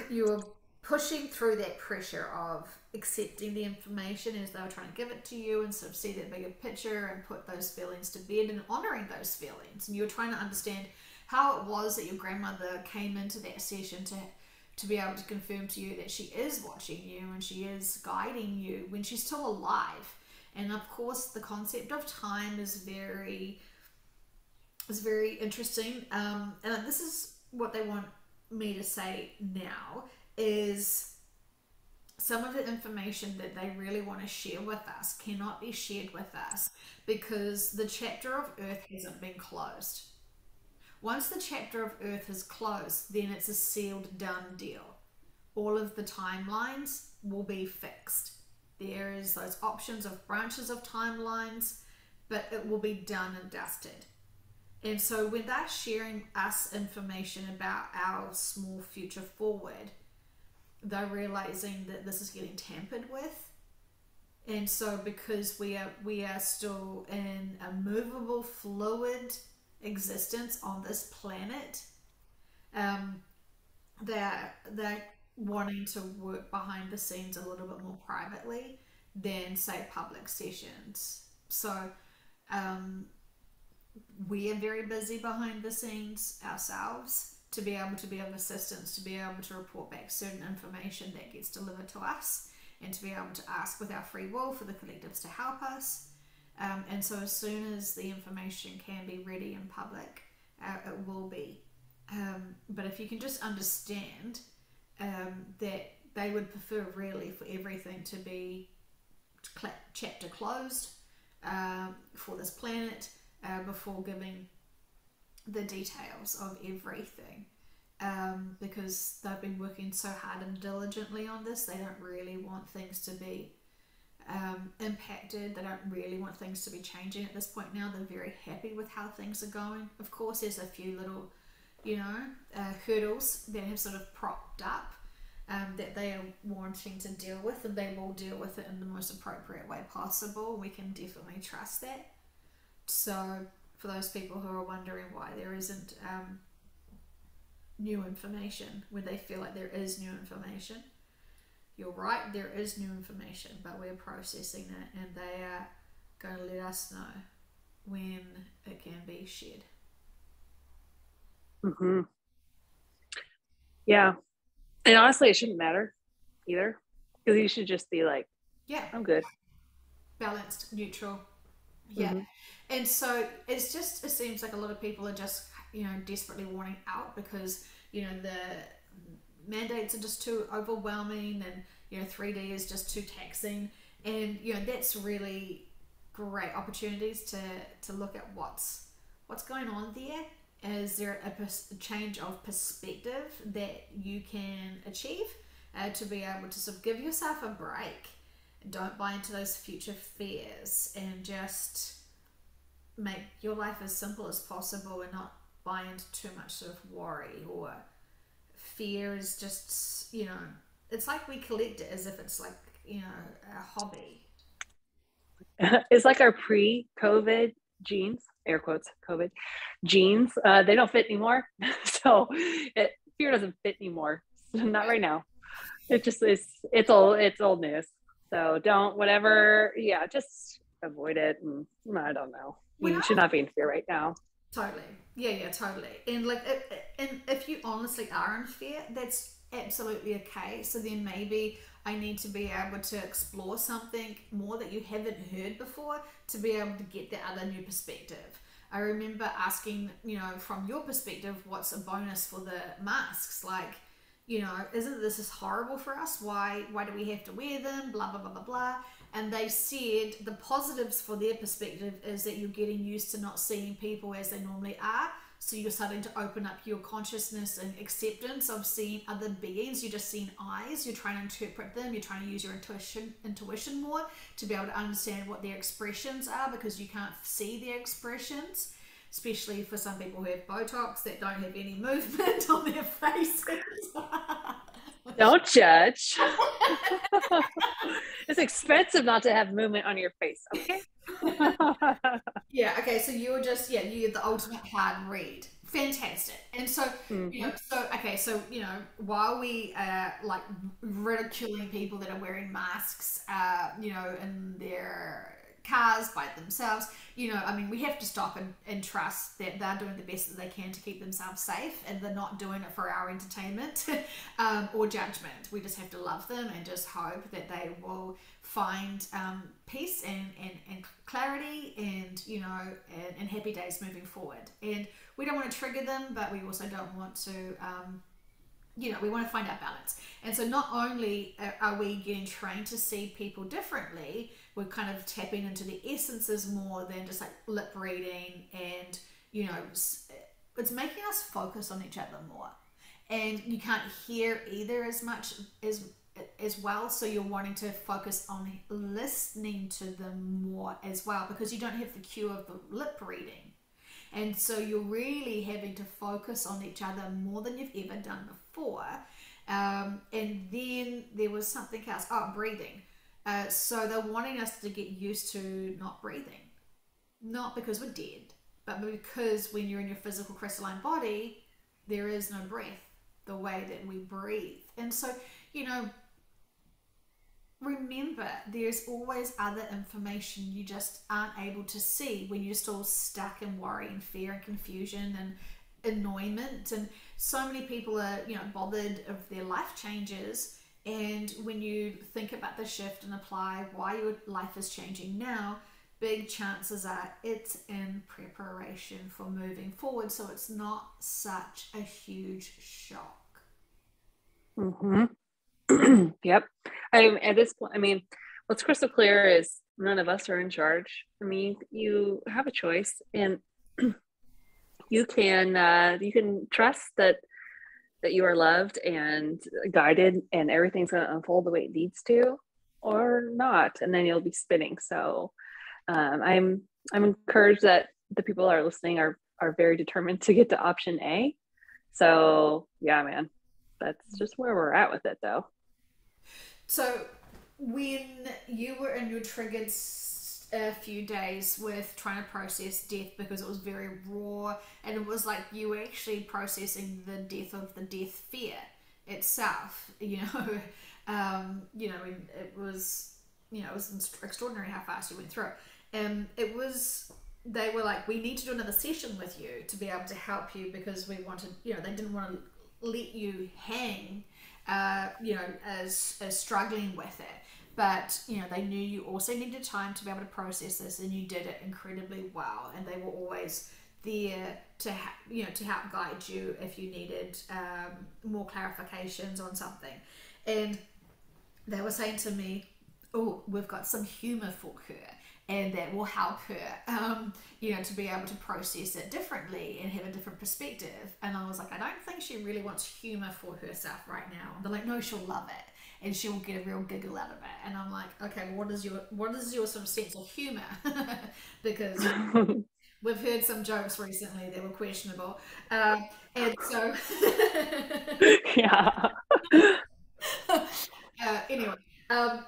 Speaker 2: you were pushing through that pressure of accepting the information as they were trying to give it to you and sort of see that bigger picture and put those feelings to bed and honoring those feelings. And you were trying to understand how it was that your grandmother came into that session to be able to confirm to you that she is watching you and she is guiding you when she's still alive. And of course, the concept of time is very interesting. And this is what they want me to say now is some of the information that they really want to share with us cannot be shared with us because the chapter of Earth hasn't been closed. Once the chapter of Earth is closed, then it's a sealed, done deal. All of the timelines will be fixed. There is those options of branches of timelines, but it will be done and dusted. And so when they're sharing us information about our small future forward, they're realizing that this is getting tampered with. And so because we are still in a movable, fluid existence on this planet, they're wanting to work behind the scenes a little bit more privately than say public sessions. So we are very busy behind the scenes ourselves to be able to be of assistance, to be able to report back certain information that gets delivered to us, and to be able to ask with our free will for the collectives to help us. And so as soon as the information can be ready in public, it will be. But if you can just understand that they would prefer really for everything to be chapter closed for this planet before giving the details of everything, because they've been working so hard and diligently on this. They don't really want things to be impacted. They don't really want things to be changing at this point now. They're very happy with how things are going. Of course, there's a few little, hurdles that have sort of propped up that they are wanting to deal with, and they will deal with it in the most appropriate way possible. We can definitely trust that. So for those people who are wondering why there isn't new information, when they feel like there is new information, you're right, there is new information, but we're processing it, and they are going to let us know when it can be shared.
Speaker 1: Mm-hmm. Yeah. And honestly, it shouldn't matter either, because you should just be like,
Speaker 2: yeah,
Speaker 1: I'm good.
Speaker 2: Balanced, neutral. Yeah. Mm-hmm. And so it seems like a lot of people are just, desperately wanting out because, the mandates are just too overwhelming, and, 3D is just too taxing. And, that's really great opportunities to look at what's going on there. Is there a change of perspective that you can achieve to be able to sort of give yourself a break? Don't buy into those future fears and just make your life as simple as possible and not buy into too much sort of worry or fear. Is just, it's like we collect it as if it's like, a hobby.
Speaker 1: It's like our pre-COVID jeans, air quotes, COVID jeans. They don't fit anymore. So fear doesn't fit anymore. Not right now. It just is, it's old news. So don't, whatever, yeah, just avoid it. And I don't know.
Speaker 2: When
Speaker 1: You
Speaker 2: I
Speaker 1: should not be in fear right now.
Speaker 2: Totally. Yeah, totally. And like, and if you honestly are in fear, that's absolutely okay. So then maybe I need to be able to explore something more that you haven't heard before to be able to get that other new perspective. I remember asking, from your perspective, what's a bonus for the masks? Like, isn't this is horrible for us? Why do we have to wear them? Blah blah blah blah blah. And they said the positives for their perspective is that you're getting used to not seeing people as they normally are. So you're starting to open up your consciousness and acceptance of seeing other beings. You're just seeing eyes. You're trying to interpret them. You're trying to use your intuition more to be able to understand what their expressions are, because you can't see their expressions, especially for some people who have Botox that don't have any movement on their faces.
Speaker 1: Don't judge. It's expensive not to have movement on your face, okay?
Speaker 2: Yeah, okay, so you're just, you're the ultimate hard read. Fantastic. And so,
Speaker 1: Mhm.
Speaker 2: while we are like ridiculing people that are wearing masks, in their cars by themselves, I mean, we have to stop and trust that they're doing the best that they can to keep themselves safe, and they're not doing it for our entertainment or judgment. We just have to love them and just hope that they will find peace and clarity and, and happy days moving forward. And we don't want to trigger them, but we also don't want to we want to find our balance. And so not only are we getting trained to see people differently, we're kind of tapping into the essences more than just like lip reading, and it's making us focus on each other more. And you can't hear either as much as well, so you're wanting to focus on listening to them more as well, because you don't have the cue of the lip reading. And so you're really having to focus on each other more than you've ever done before. And then there was something else. Oh, breathing. So they're wanting us to get used to not breathing. Not because we're dead, but because when you're in your physical crystalline body, there is no breath the way that we breathe. And so, remember, there's always other information you just aren't able to see when you're still stuck in worry and fear and confusion and annoyment. And so many people are, bothered of their life changes. And when you think about the shift and apply why your life is changing now, big chances are it's in preparation for moving forward. So it's not such a huge shock.
Speaker 1: Mm-hmm. Yep. At this point, I mean, what's crystal clear is none of us are in charge. I mean, you have a choice, and you can trust that you are loved and guided, and everything's going to unfold the way it needs to, or not, and then you'll be spinning. So, I'm encouraged that the people that are listening are very determined to get to option A. So, yeah, man, that's just where we're at with it, though.
Speaker 2: So, when you were in your triggered a few days with trying to process death, because it was very raw, and it was like you were actually processing the death of the death fear itself, and it was extraordinary how fast you went through it. They were like, we need to do another session with you to be able to help you, because we wanted, they didn't want to let you hang as struggling with it. But, they knew you also needed time to be able to process this, and you did it incredibly well. And they were always there to help guide you if you needed more clarifications on something. And they were saying to me, oh, we've got some humor for her. and that will help her, to be able to process it differently and have a different perspective. And I was like, I don't think she really wants humor for herself right now. And they're like, no, she'll love it and she'll get a real giggle out of it. And I'm like, okay, well, what is your sort of sense of humor? Because we've heard some jokes recently that were questionable, and so
Speaker 1: Yeah.
Speaker 2: anyway, um,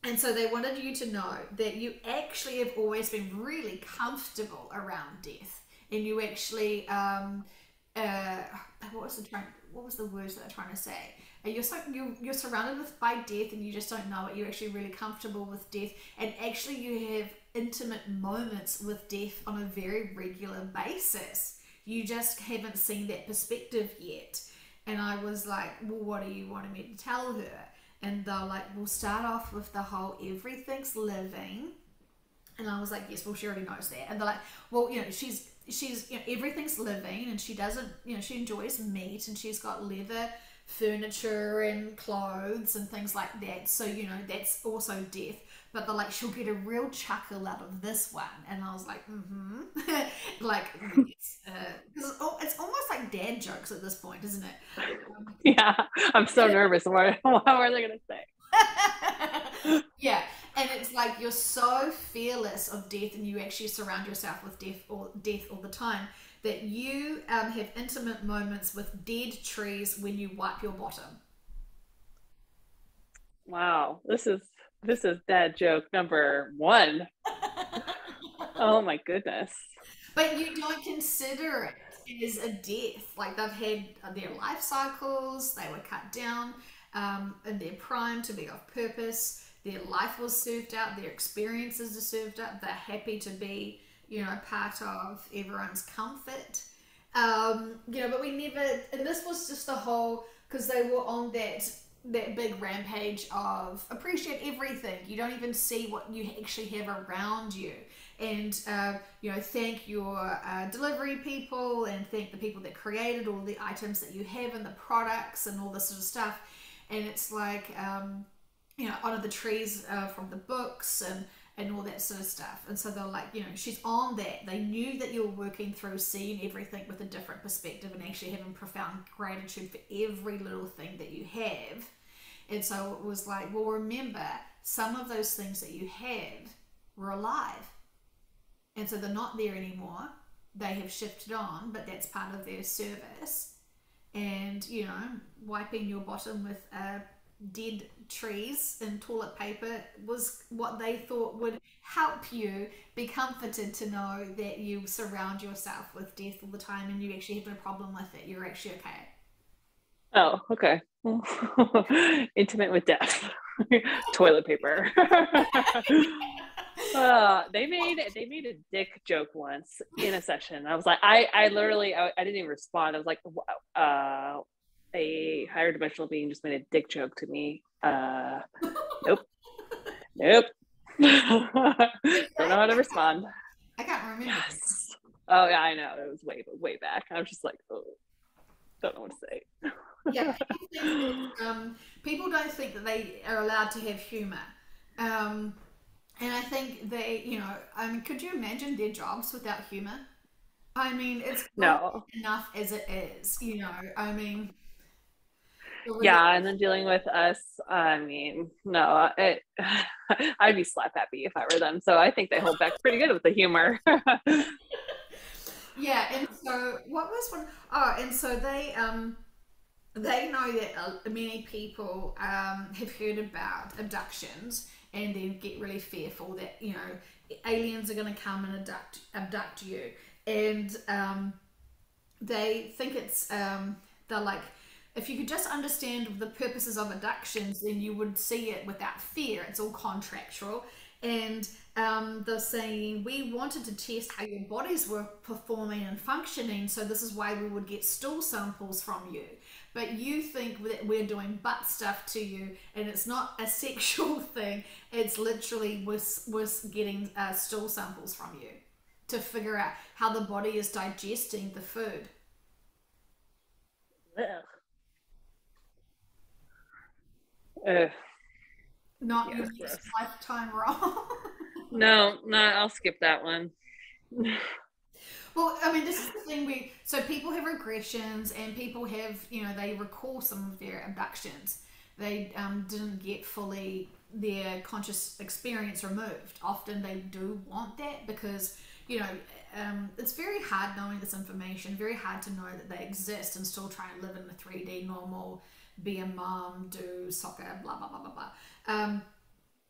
Speaker 2: and so they wanted you to know that you actually have always been really comfortable around death, and you actually, uh, what was the what was the words that they're trying to say? You're surrounded with by death, and you just don't know it. You're actually really comfortable with death, and actually you have intimate moments with death on a very regular basis. You just haven't seen that perspective yet. And I was like, well, what do you want me to tell her? And they're like, we'll start off with the whole everything's living. And I was like, yes, well, she already knows that. And they're like, well, she's everything's living, and she doesn't, she enjoys meat, and she's got leather furniture and clothes and things like that. So that's also death. But they're like, she'll get a real chuckle out of this one. And I was like, mm-hmm. Like, yes. 'Cause it's almost like dad jokes at this point, isn't it?
Speaker 1: Yeah. I'm so nervous. What are they going to say?
Speaker 2: Yeah, and it's like you're so fearless of death, and you actually surround yourself with death all the time, that you have intimate moments with dead trees when you wipe your bottom.
Speaker 1: Wow. This is dad joke number one. Oh my goodness.
Speaker 2: But you don't consider it as a death. Like they've had their life cycles, they were cut down in their prime to be off purpose. Their life was served out, their experiences are served up. They're happy to be, part of everyone's comfort. But we never, and this was just the whole, because they were on that big rampage of appreciate everything. You don't even see what you actually have around you, and thank your delivery people, and thank the people that created all the items that you have and the products and all this sort of stuff. And it's like honor the trees from the books and all that sort of stuff. And so they're like, she's on that. They knew that you were working through seeing everything with a different perspective and actually having profound gratitude for every little thing that you have. And so it was like, well, remember, some of those things that you have were alive. And so they're not there anymore. They have shifted on, but that's part of their service. And, wiping your bottom with dead trees and toilet paper was what they thought would help you be comforted to know that you surround yourself with death all the time, and you actually have no problem with it. You're actually okay.
Speaker 1: Oh, okay. Intimate with death. Toilet paper. They made a dick joke once in a session. I was like, I literally, I didn't even respond. I was like, a higher dimensional being just made a dick joke to me. Nope, nope. Don't know how to respond.
Speaker 2: I can't remember.
Speaker 1: Yes. Oh yeah, I know. It was way back. I was just like, oh, don't know what to say.
Speaker 2: Yeah, people don't think that they are allowed to have humor. Um, and I think I mean, could you imagine their jobs without humor? I mean, it's good
Speaker 1: No.
Speaker 2: enough as it is, I mean, it was
Speaker 1: Yeah, and then dealing with us, I mean, no, I'd be slap happy if I were them. So I think they hold back pretty good with the humor.
Speaker 2: yeah. And so what was one? Oh, and so they know that many people have heard about abductions, and then get really fearful that aliens are going to come and abduct you, and they think it's they're like, if you could just understand the purposes of abductions, then you would see it without fear. It's all contractual. And they're saying, we wanted to test how your bodies were performing and functioning, so this is why we would get stool samples from you. But you think that we're doing butt stuff to you, and it's not a sexual thing. It's literally we're getting stool samples from you to figure out how the body is digesting the food.
Speaker 1: Ugh,
Speaker 2: Not your
Speaker 1: yes,
Speaker 2: next
Speaker 1: gross.
Speaker 2: lifetime role.
Speaker 1: No, I'll skip that one.
Speaker 2: Well, I mean, this is the thing so people have regressions and people have, they recall some of their abductions. They didn't get fully their conscious experience removed. Often they do want that because, it's very hard knowing this information, very hard to know that they exist and still try and live in the 3D normal, be a mom, do soccer, blah, blah, blah, blah, blah.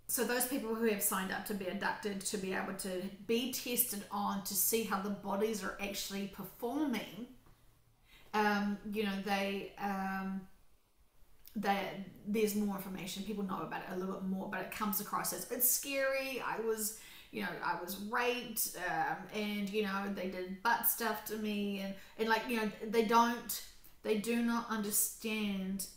Speaker 2: So those people who have signed up to be abducted, to be able to be tested on to see how the bodies are actually performing, there's more information. People know about it a little bit more, but it comes across as it's scary. I was raped, and they did butt stuff to me, and like they do not understand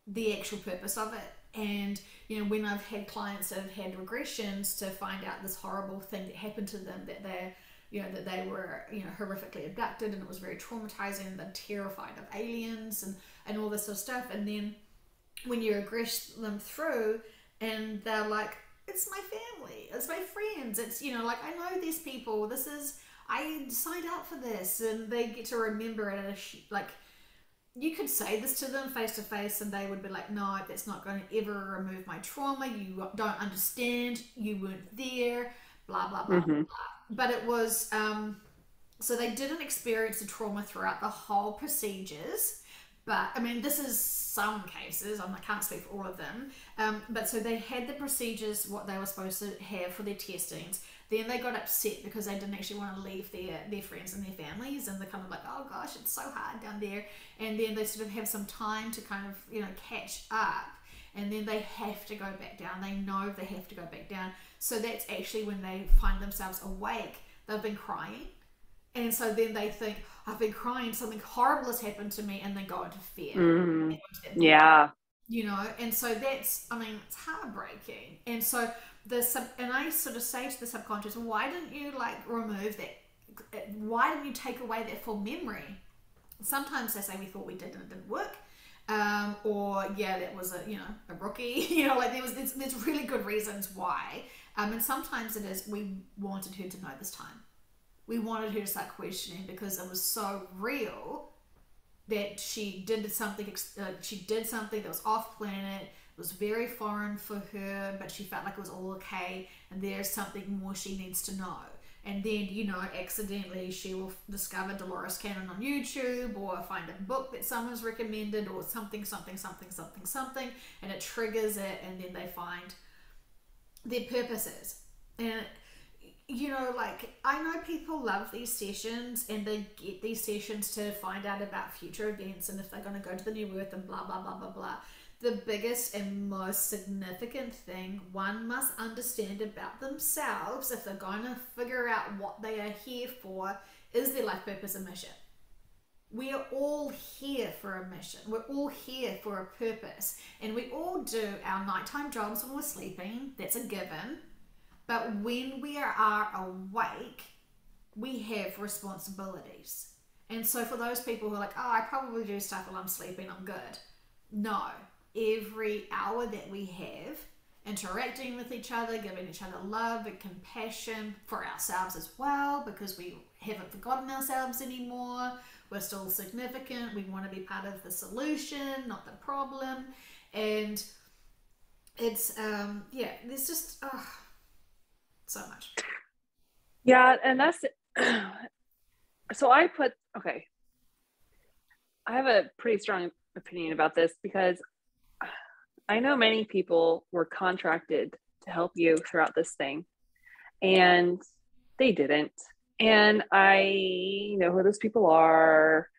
Speaker 2: the actual purpose of it. And when I've had clients that have had regressions to find out this horrible thing that happened to them, that they were horrifically abducted, and it was very traumatizing, they're terrified of aliens and all this sort of stuff. And then when you regress them through and they're like, it's my family, it's my friends, it's like, I know these people, I signed up for this, and they get to remember it like, you could say this to them face to face and they would be like, no, that's not going to ever remove my trauma. You don't understand. You weren't there, blah, blah, blah, blah. But it was, so they didn't experience the trauma throughout the whole procedures. But I mean, this is some cases, I can't speak for all of them. But so they had the procedures, what they were supposed to have for their testings. Then they got upset because they didn't actually want to leave their friends and their families, and they're kind of like, oh gosh, it's so hard down there. And then they sort of have some time to kind of catch up, and then they have to go back down. They know they have to go back down. So that's actually when they find themselves awake. They've been crying, and so then they think, I've been crying, something horrible has happened to me, and they go into fear.
Speaker 1: Yeah.
Speaker 2: And so that's, I mean, it's heartbreaking. And so and I sort of say to the subconscious, why didn't you remove that? Why didn't you take away that full memory? Sometimes they say we thought we did and it didn't work. Or that was a rookie, there's really good reasons why. And sometimes it is, we wanted her to know this time. We wanted her to start questioning because it was so real that she did something that was off planet. It was very foreign for her, but she felt like it was all okay, and there's something more she needs to know. And then, accidentally she will discover Dolores Cannon on YouTube, or find a book that someone's recommended, or something, and it triggers it, and then they find their purposes. And I know people love these sessions, and they get these sessions to find out about future events and if they're going to go to the New Earth and blah, blah, blah, blah, blah. The biggest and most significant thing one must understand about themselves if they're going to figure out what they are here for is their life purpose and mission. We are all here for a mission. We're all here for a purpose. And we all do our nighttime jobs when we're sleeping. That's a given. But when we are awake, we have responsibilities. And so for those people who are like, oh, I probably do stuff while I'm sleeping, I'm good. No. Every hour that we have interacting with each other, giving each other love and compassion for ourselves as well, because we haven't forgotten ourselves anymore. We're still significant. We want to be part of the solution, not the problem. And it's, there's just so much.
Speaker 1: Yeah, and that's, so I have a pretty strong opinion about this because I know many people were contracted to help you throughout this thing, and they didn't. And I know who those people are.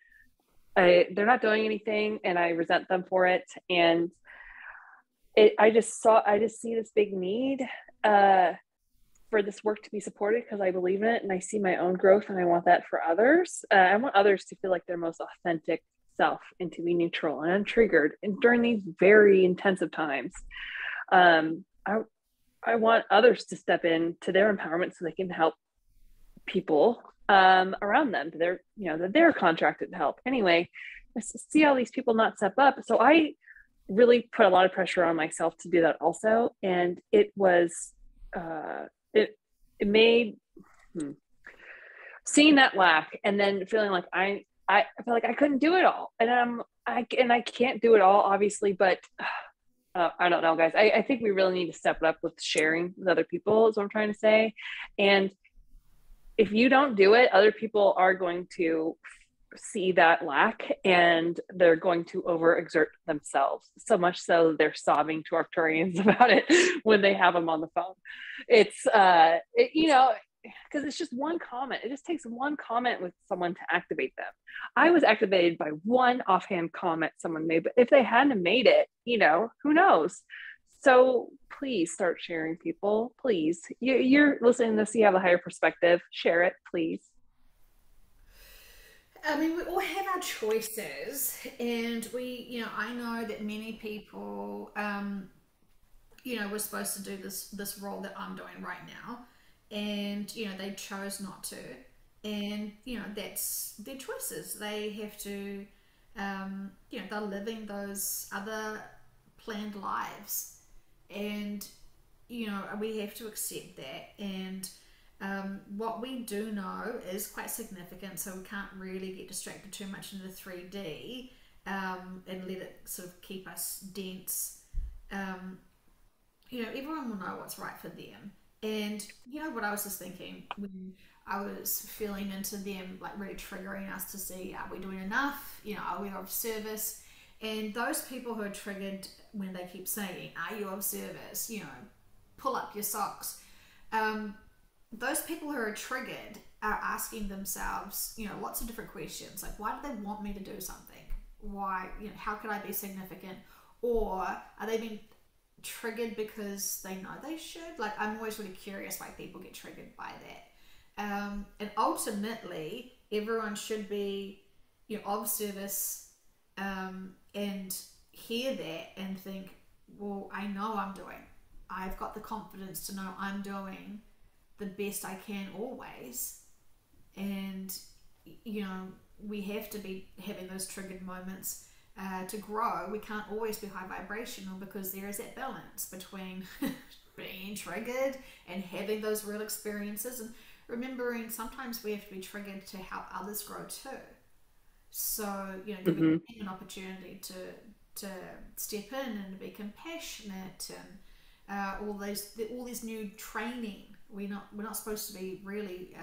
Speaker 1: They're not doing anything, and I resent them for it. And I just see this big need for this work to be supported because I believe in it, and I see my own growth, and I want that for others. I want others to feel like their most authentic self and to be neutral and untriggered. And during these very intensive times, I want others to step in to their empowerment so they can help people around them that they're contracted to help. Anyway, I see all these people not step up. So I really put a lot of pressure on myself to do that also. And it was, it made hmm, seeing that lack and then feeling like I feel like I couldn't do it all, and I can't do it all, obviously, but I don't know, guys. I think we really need to step it up with sharing with other people, is what I'm trying to say. And if you don't do it, other people are going to see that lack and they're going to overexert themselves, so much so they're sobbing to Arcturians about it when they have them on the phone. It's because it's just one comment. It just takes one comment with someone to activate them. I was activated by one offhand comment someone made, but if they hadn't made it, who knows? So please start sharing, people. Please, you're listening to this, you have a higher perspective, share it, please.
Speaker 2: I mean, we all have our choices, and I know that many people, were supposed to do this role that I'm doing right now, and they chose not to, and that's their choices. They have to, they're living those other planned lives, and we have to accept that. And what we do know is quite significant, so we can't really get distracted too much into 3D, and let it sort of keep us dense. Um, Everyone will know what's right for them. And what I was just thinking when I was feeling into them, like really triggering us to see, are we doing enough? Are we of service? And those people who are triggered when they keep saying, are you of service? Pull up your socks. Um, those people who are triggered are asking themselves, lots of different questions. Like, why do they want me to do something? Why, how could I be significant? Or are they being triggered because they know they should? Like, I'm always really curious why people get triggered by that. And ultimately, everyone should be, of service, and hear that and think, well, I know I'm doing. I've got the confidence to know I'm doing the best I can always. And, we have to be having those triggered moments to grow. We can't always be high vibrational, because there is that balance between being triggered and having those real experiences, and remembering sometimes we have to be triggered to help others grow too. So, giving
Speaker 1: Mm-hmm.
Speaker 2: them an opportunity to step in and be compassionate, and all this new training. We're not supposed to be really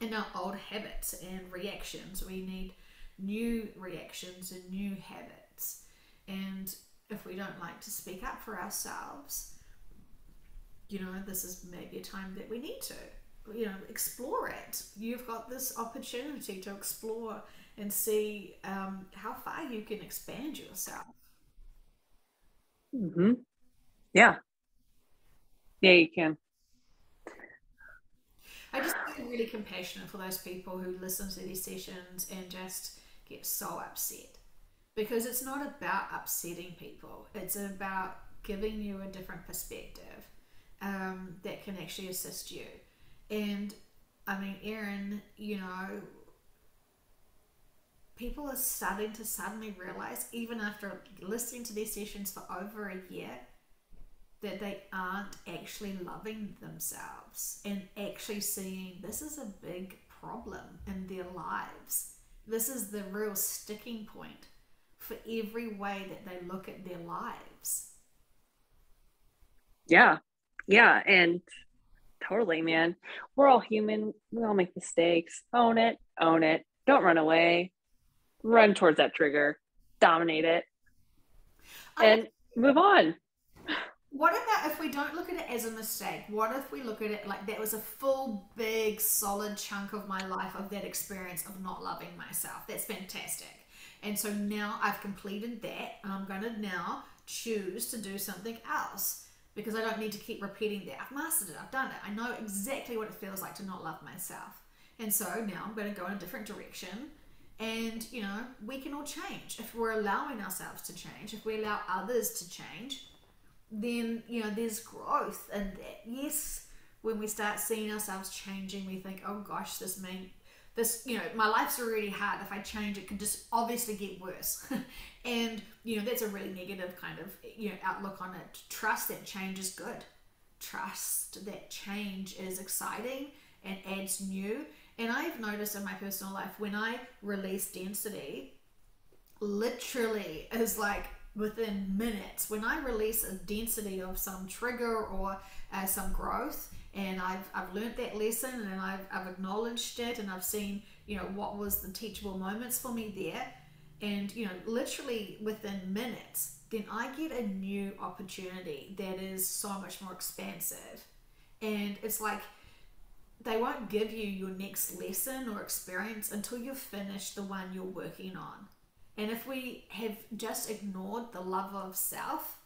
Speaker 2: in our old habits and reactions. We need new reactions and new habits. And if we don't like to speak up for ourselves, this is maybe a time that we need to, explore it. You've got this opportunity to explore and see how far you can expand yourself.
Speaker 1: Mm-hmm. Yeah. Yeah, you can.
Speaker 2: I just feel really compassionate for those people who listen to these sessions and just get so upset, because it's not about upsetting people, it's about giving you a different perspective, that can actually assist you. And I mean, Erin, people are starting to suddenly realize, even after listening to these sessions for over a year, that they aren't actually loving themselves and actually seeing this is a big problem in their lives. This is the real sticking point for every way that they look at their lives.
Speaker 1: Yeah. Yeah. And totally, man. We're all human. We all make mistakes. Own it. Own it. Don't run away. Run towards that trigger. Dominate it.
Speaker 2: I guess,
Speaker 1: And move on.
Speaker 2: what about if we don't look at it as a mistake? What if we look at it like that was a full, big, solid chunk of my life, of that experience of not loving myself? That's fantastic. And so now I've completed that, and I'm going to now choose to do something else, because I don't need to keep repeating that. I've mastered it. I've done it. I know exactly what it feels like to not love myself. And so now I'm going to go in a different direction. And, we can all change if we're allowing ourselves to change, if we allow others to change. Then there's growth. And that, yes, when we start seeing ourselves changing, we think, oh gosh, my life's already hard. If I change, it could just obviously get worse. And that's a really negative kind of outlook on it. Trust that change is good. trust that change is exciting and adds new. And I've noticed in my personal life, when I release density, literally is like within minutes. When I release a density of some trigger or some growth, and I've learned that lesson, and I've acknowledged it, and I've seen, you know, what was the teachable moments for me there, and, you know, literally within minutes, then I get a new opportunity that is so much more expansive. And it's like they won't give you your next lesson or experience until you've finished the one you're working on. And if we have just ignored the love of self,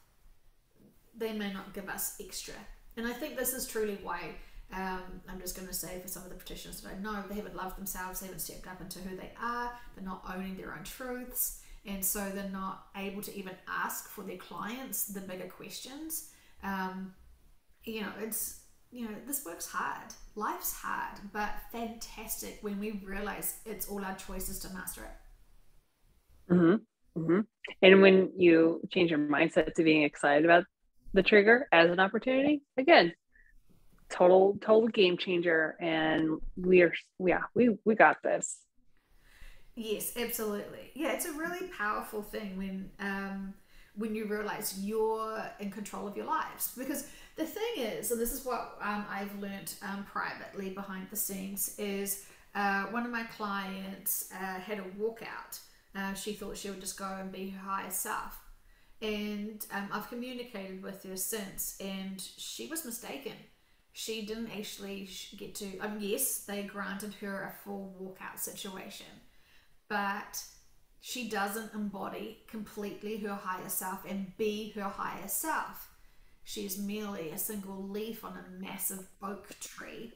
Speaker 2: they may not give us extra. And I think this is truly why, I'm just going to say, for some of the practitioners that I know, they haven't loved themselves, they haven't stepped up into who they are, they're not owning their own truths, and so they're not able to even ask for their clients the bigger questions. You know, it's, you know, this work's hard. Life's hard, but fantastic when we realize it's all our choices to master it.
Speaker 1: Mm-hmm. Mm-hmm. And when you change your mindset to being excited about the trigger as an opportunity, again, total game changer. And we got this.
Speaker 2: Yes, absolutely. Yeah, it's a really powerful thing when you realize you're in control of your lives. Because the thing is, and this is what I've learned privately behind the scenes, is one of my clients had a walkout. She thought she would just go and be her higher self. And I've communicated with her since, and she was mistaken. She didn't actually get to, yes, they granted her a full walkout situation, but she doesn't embody completely her higher self and be her higher self. She is merely a single leaf on a massive oak tree,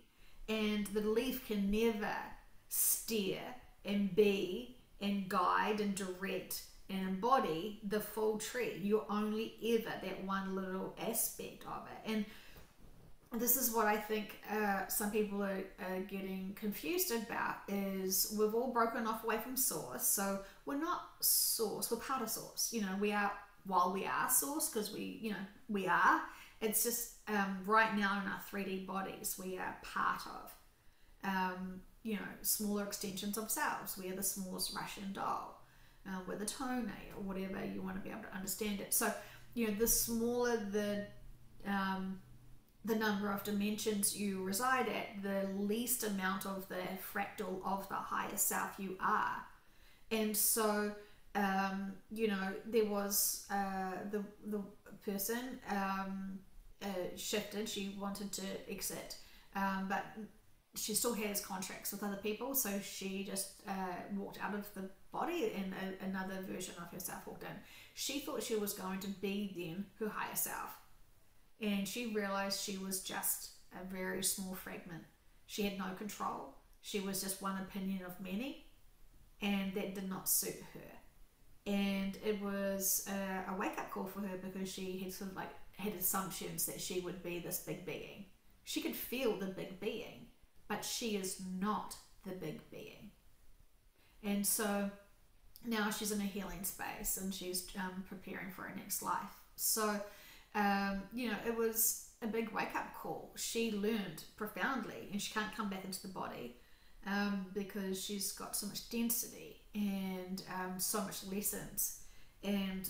Speaker 2: and the leaf can never steer and be and guide and direct and embody the full tree. You're only ever that one little aspect of it. And this is what I think some people are getting confused about, is we've all broken off away from source. So we're not source, we're part of source. You know, we are, while we are source, because we are, it's just right now in our 3D bodies, we are part of, smaller extensions of ourselves. We are the smallest Russian doll. We're the toenail, or whatever you want to be able to understand it. So, you know, the smaller the number of dimensions you reside at, the least amount of the fractal of the higher self you are. And so, there was the person shifted. She wanted to exit, but she still has contracts with other people, so she just walked out of the body, and another version of herself walked in. She thought she was going to be then her higher self, and she realized she was just a very small fragment. She had no control. She was just one opinion of many, and that did not suit her. And it was a wake-up call for her, because she had sort of like had assumptions that she would be this big being. She could feel the big being, but she is not the big being. And so now she's in a healing space, and she's preparing for her next life. So, it was a big wake-up call. She learned profoundly, and she can't come back into the body because she's got so much density and so much lessons. And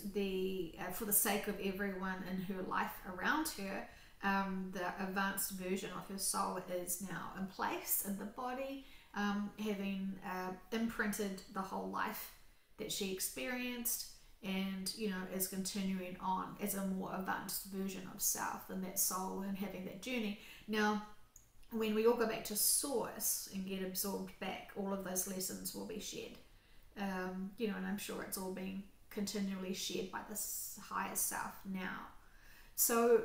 Speaker 2: for the sake of everyone in her life around her, the advanced version of her soul is now in place in the body, having imprinted the whole life that she experienced, and is continuing on as a more advanced version of self and that soul, and having that journey. Now, when we all go back to source and get absorbed back, all of those lessons will be shared, and I'm sure it's all being continually shared by this higher self now. So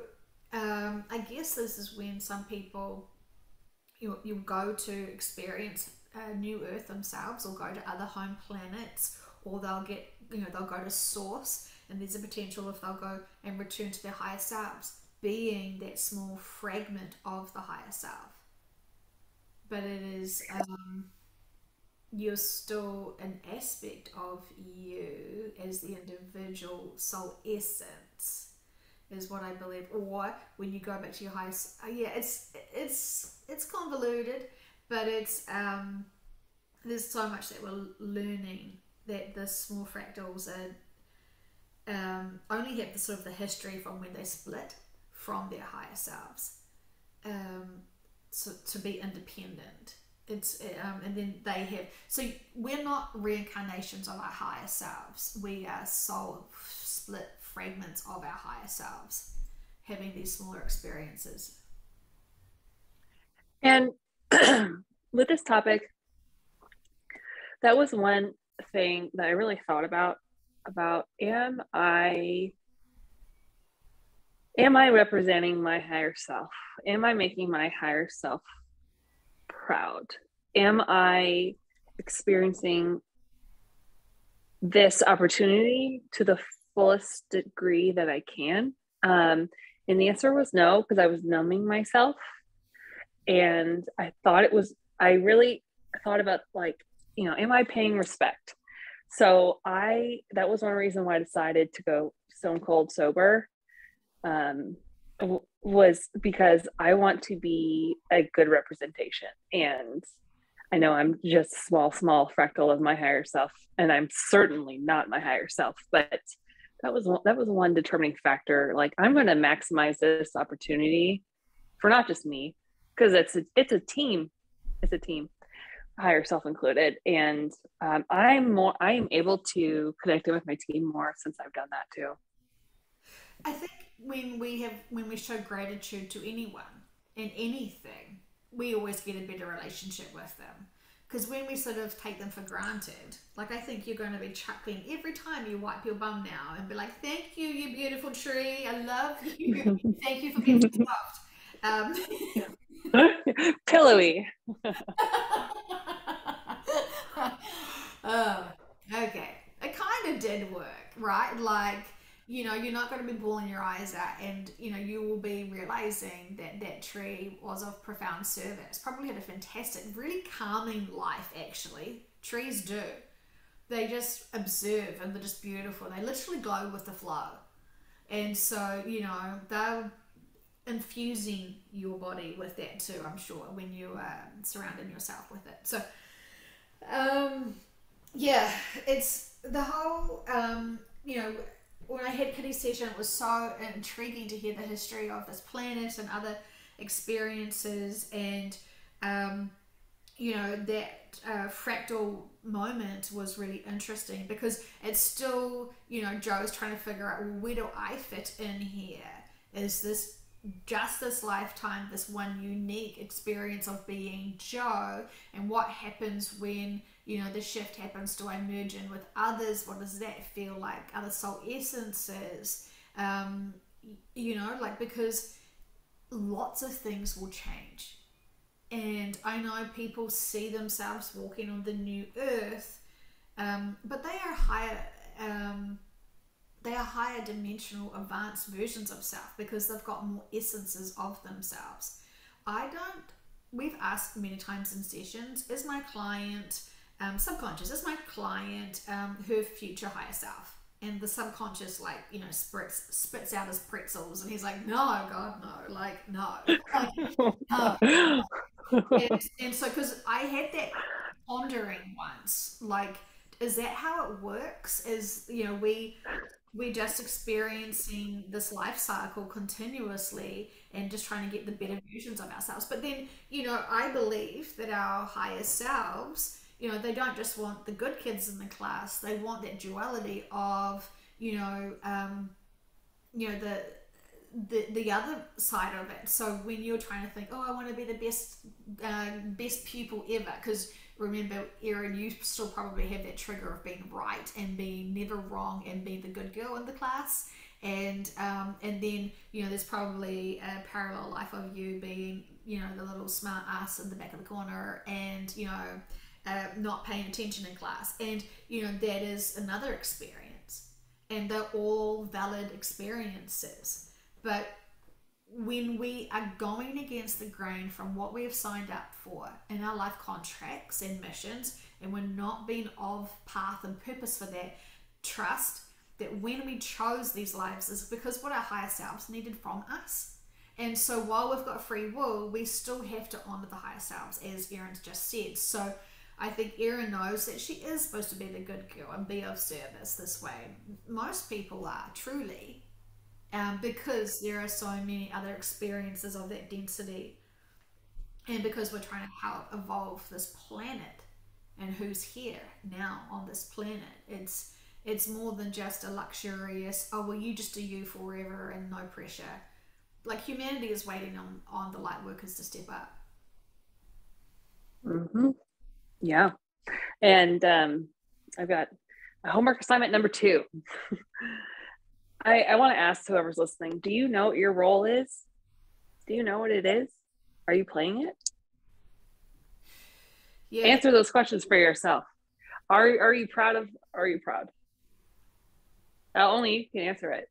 Speaker 2: I guess this is when some people you go to experience New Earth themselves, or go to other home planets, or they'll go to source, and there's a potential if they'll go and return to their higher selves, being that small fragment of the higher self. But it is you're still an aspect of you as the individual soul essence. is what I believe. Or when you go back to your highest, yeah, it's convoluted, but it's there's so much that we're learning, that the small fractals are only have the sort of the history from when they split from their higher selves, um, so to be independent. It's and then they have, so we're not reincarnations of our higher selves. We are soul split fragments of our higher selves, having these smaller experiences.
Speaker 1: And with this topic, that was one thing that I really thought about am I representing my higher self? Am I making my higher self proud? Am I experiencing this opportunity to the fullest degree that I can? And the answer was no, because I was numbing myself. And I really thought about, like, am I paying respect? So that was one reason why I decided to go stone cold sober, um, was because I want to be a good representation. And I know I'm just small fractal of my higher self, and I'm certainly not my higher self, but that was one determining factor. Like, I'm going to maximize this opportunity for not just me, because it's a team. It's a team, higher self included. And I am able to connect with my team more since I've done that too.
Speaker 2: I think when we show gratitude to anyone in anything, we always get a better relationship with them. Because when we sort of take them for granted, like I think you're going to be chuckling every time you wipe your bum now and be like, "Thank you, you beautiful tree. I love you. Thank you for being so soft." Um,
Speaker 1: Pillowy.
Speaker 2: oh, okay. It kind of did work, right? Like, you're not going to be bawling your eyes out, and you will be realizing that that tree was of profound service. Probably had a fantastic, really calming life, actually. Trees do. They just observe and they're just beautiful. They literally glow with the flow. And so, they're infusing your body with that too, I'm sure, when you are surrounding yourself with it. So, um, yeah, it's the whole, when I had Kitty's session, it was so intriguing to hear the history of this planet and other experiences, and um, that fractal moment was really interesting because it's still, Joe's trying to figure out, well, where do I fit in here? Is this just this lifetime, this one unique experience of being Joe? And what happens when, the shift happens? Do I merge in with others? What does that feel like? Other soul essences? Um, like, because lots of things will change. And I know people see themselves walking on the new earth, but um, they are higher dimensional, advanced versions of self because they've got more essences of themselves. I don't. We've asked many times in sessions: is my client subconscious? Is my client her future higher self? And the subconscious, like, spits out his pretzels, and he's like, "No, God, no! Like, no, like, no." And so, because I had that pondering once, like, is that how it works? Is, we're just experiencing this life cycle continuously and just trying to get the better versions of ourselves. But then, I believe that our higher selves, they don't just want the good kids in the class, they want that duality of, the other side of it. So when you're trying to think, oh, I want to be the best pupil ever, because remember, Erin, you still probably have that trigger of being right and being never wrong and being the good girl in the class. And then, there's probably a parallel life of you being, the little smart ass in the back of the corner, and not paying attention in class. And that is another experience, and they're all valid experiences. But when we are going against the grain from what we have signed up for in our life contracts and missions, and we're not being of path and purpose for that, trust that when we chose these lives is because what our higher selves needed from us. And so while we've got free will, we still have to honor the higher selves, as Erin's just said. So I think Erin knows that she is supposed to be the good girl and be of service this way. Most people are, truly, because there are so many other experiences of that density, and because we're trying to help evolve this planet and who's here now on this planet. It's more than just a luxurious, oh well, you just do you forever and no pressure. Like, humanity is waiting on the light workers to step up.
Speaker 1: Mm-hmm. Yeah. And I've got a homework assignment number 2. I want to ask whoever's listening, do you know what your role is? Do you know what it is? Are you playing it?
Speaker 2: Yeah.
Speaker 1: Answer those questions for yourself. Are you proud? Only you can answer it.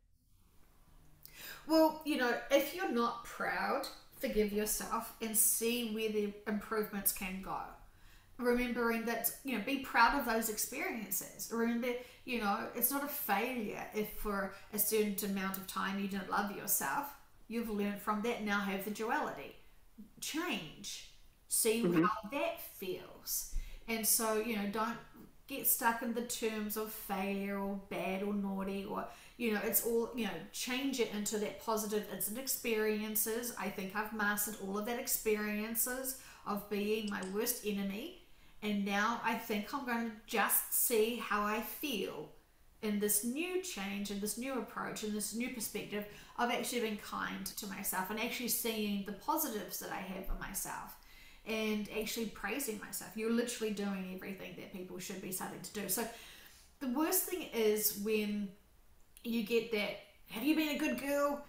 Speaker 2: Well, if you're not proud, forgive yourself and see where the improvements can go. Remembering that, be proud of those experiences. Remember, it's not a failure if for a certain amount of time you didn't love yourself. You've learned from that. Now have the duality. Change. See how that feels. And so, don't get stuck in the terms of failure or bad or naughty or, it's all, change it into that positive instant experiences. I think I've mastered all of that experiences of being my worst enemy. And now I think I'm going to just see how I feel in this new change and this new approach and this new perspective of actually being kind to myself and actually seeing the positives that I have of myself and actually praising myself. You're literally doing everything that people should be starting to do. So the worst thing is when you get that, have you been a good girl?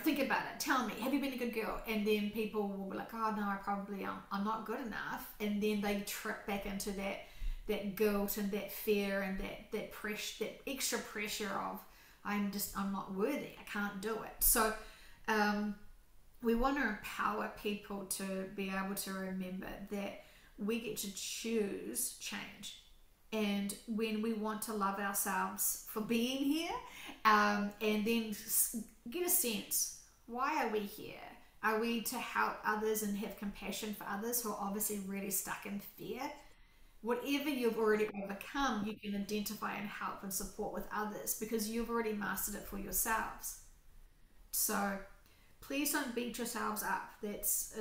Speaker 2: Think about it. Tell me, have you been a good girl? And then people will be like, oh no, I probably I'm not good enough. And then they trip back into that guilt and that fear and that pressure, that extra pressure of I'm not worthy. I can't do it. So we want to empower people to be able to remember that we get to choose change. And when we want to love ourselves for being here, and then get a sense, why are we here? Are we to help others and have compassion for others who are obviously really stuck in fear? Whatever you've already overcome, you can identify and help and support with others because you've already mastered it for yourselves. So please don't beat yourselves up. That's,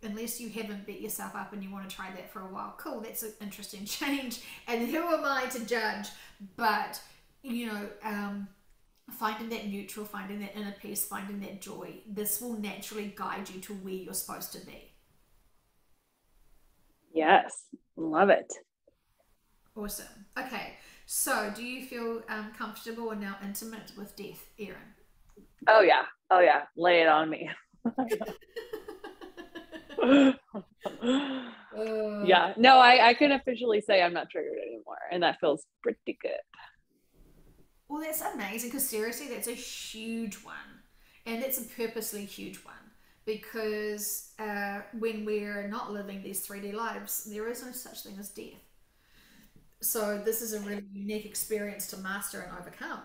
Speaker 2: unless you haven't beat yourself up and you want to try that for a while. Cool, that's an interesting change. And who am I to judge? But, finding that neutral, finding that inner peace, finding that joy, this will naturally guide you to where you're supposed to be.
Speaker 1: Yes, love it.
Speaker 2: Awesome. Okay, so do you feel comfortable and now intimate with death, Erin?
Speaker 1: Oh yeah, lay it on me. Yeah, no, I can officially say I'm not triggered anymore, and that feels pretty good.
Speaker 2: Well, that's amazing because seriously, that's a huge one, and it's a purposely huge one because when we're not living these 3D lives, there is no such thing as death. So this is a really unique experience to master and overcome.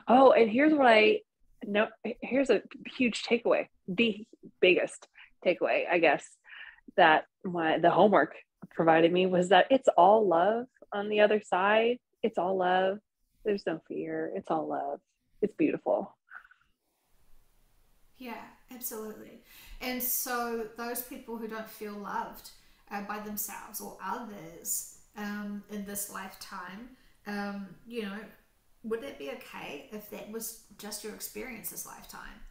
Speaker 1: Oh, and here's what I know. Here's a huge takeaway. The biggest takeaway, I guess, that the homework provided me was that it's all love on the other side. It's all love. There's no fear. It's all love. It's beautiful.
Speaker 2: Yeah, absolutely. And so those people who don't feel loved by themselves or others in this lifetime, you know, would it be okay if that was just your experience this lifetime?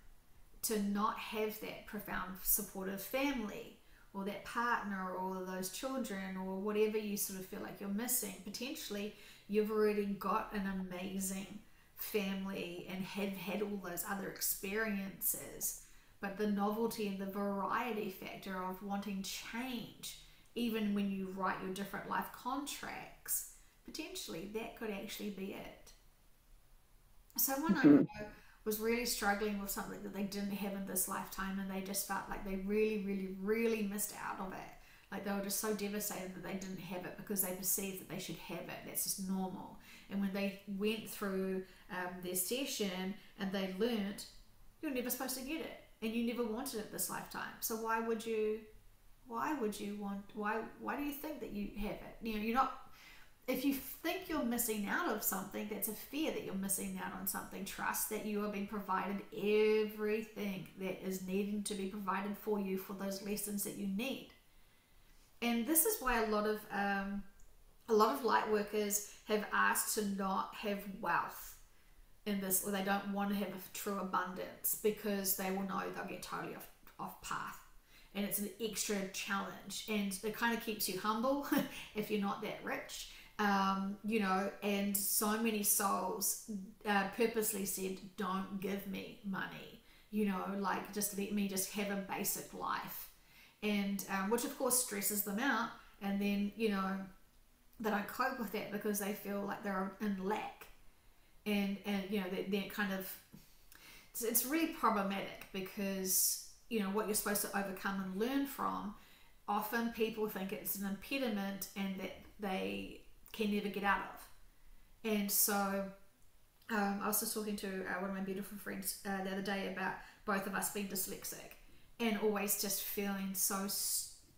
Speaker 2: To not have that profound supportive family or that partner or those children or whatever you sort of feel like you're missing. Potentially you've already got an amazing family and have had all those other experiences, but the novelty and the variety factor of wanting change, even when you write your different life contracts, potentially that could actually be it. Someone I know was really struggling with something that they didn't have in this lifetime and they just felt like they really, really, really missed out of it. Like they were just so devastated that they didn't have it because they perceived that they should have it. That's just normal. And when they went through their session and they learnt, you're never supposed to get it, and you never wanted it this lifetime. So why would you want? Why do you think that you have it? You know, you're not. If you think you're missing out of something, that's a fear that you're missing out on something. Trust that you are being provided everything that is needing to be provided for you for those lessons that you need. And this is why a lot of light workers have asked to not have wealth in this, or they don't want to have a true abundance, because they will know they'll get totally off path. And it's an extra challenge, and it kind of keeps you humble if you're not that rich. You know, and so many souls purposely said, don't give me money, you know, like just let me just have a basic life. And which of course stresses them out, and then, you know, they don't cope with that because they feel like they're in lack, and you know, they're kind of, it's really problematic, because, you know, what you're supposed to overcome and learn from, often people think it's an impediment and that they can never get out of. And so I was just talking to one of my beautiful friends the other day about both of us being dyslexic and always just feeling so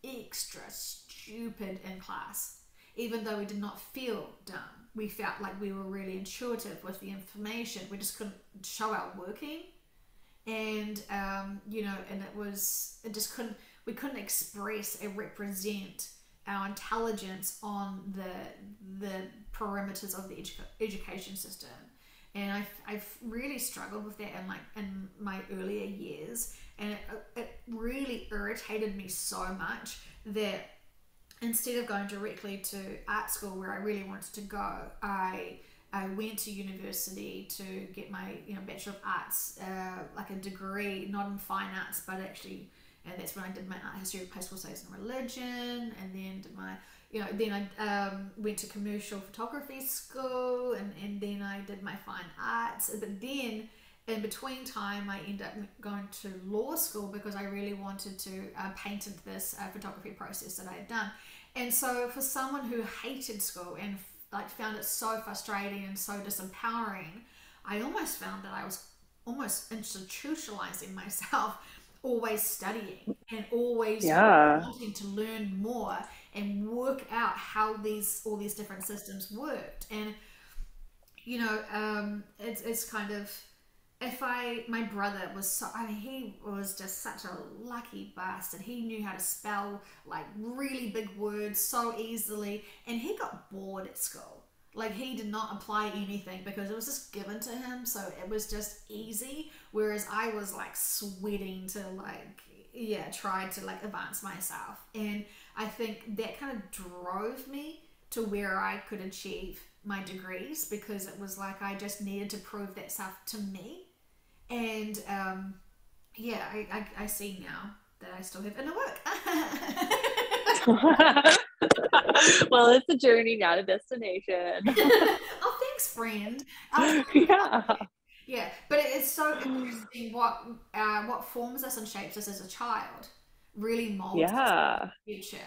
Speaker 2: extra stupid in class. Even though we did not feel dumb, we felt like we were really intuitive with the information. We just couldn't show our working. And you know, and we couldn't express and represent our intelligence on the perimeters of the education system. And I've really struggled with that in my earlier years, and it really irritated me so much that instead of going directly to art school where I really wanted to go, I went to university to get my, you know, Bachelor of Arts, like a degree, not in fine arts, but actually, and that's when I did my art history of post-war studies and religion, and then did my, you know, then I went to commercial photography school, and then I did my fine arts. But then in between time, I ended up going to law school because I really wanted to patent this photography process that I had done. And so for someone who hated school and like found it so frustrating and so disempowering, I almost found that I was almost institutionalizing myself, always studying and always wanting to learn more and work out how all these different systems worked. And you know, it's kind of, my brother was so, I mean, he was just such a lucky bastard. He knew how to spell like really big words so easily, and he got bored at school. Like, he did not apply anything because it was just given to him, so it was just easy. Whereas I was like sweating to like, yeah, try to like advance myself. And I think that kind of drove me to where I could achieve my degrees, because it was like I just needed to prove that stuff to me. And yeah, I see now that I still have inner work.
Speaker 1: Well, it's a journey, not a destination.
Speaker 2: Oh, thanks, friend.
Speaker 1: Yeah.
Speaker 2: Yeah, but it's so interesting what forms us and shapes us as a child really molds us
Speaker 1: Yeah.
Speaker 2: in the future.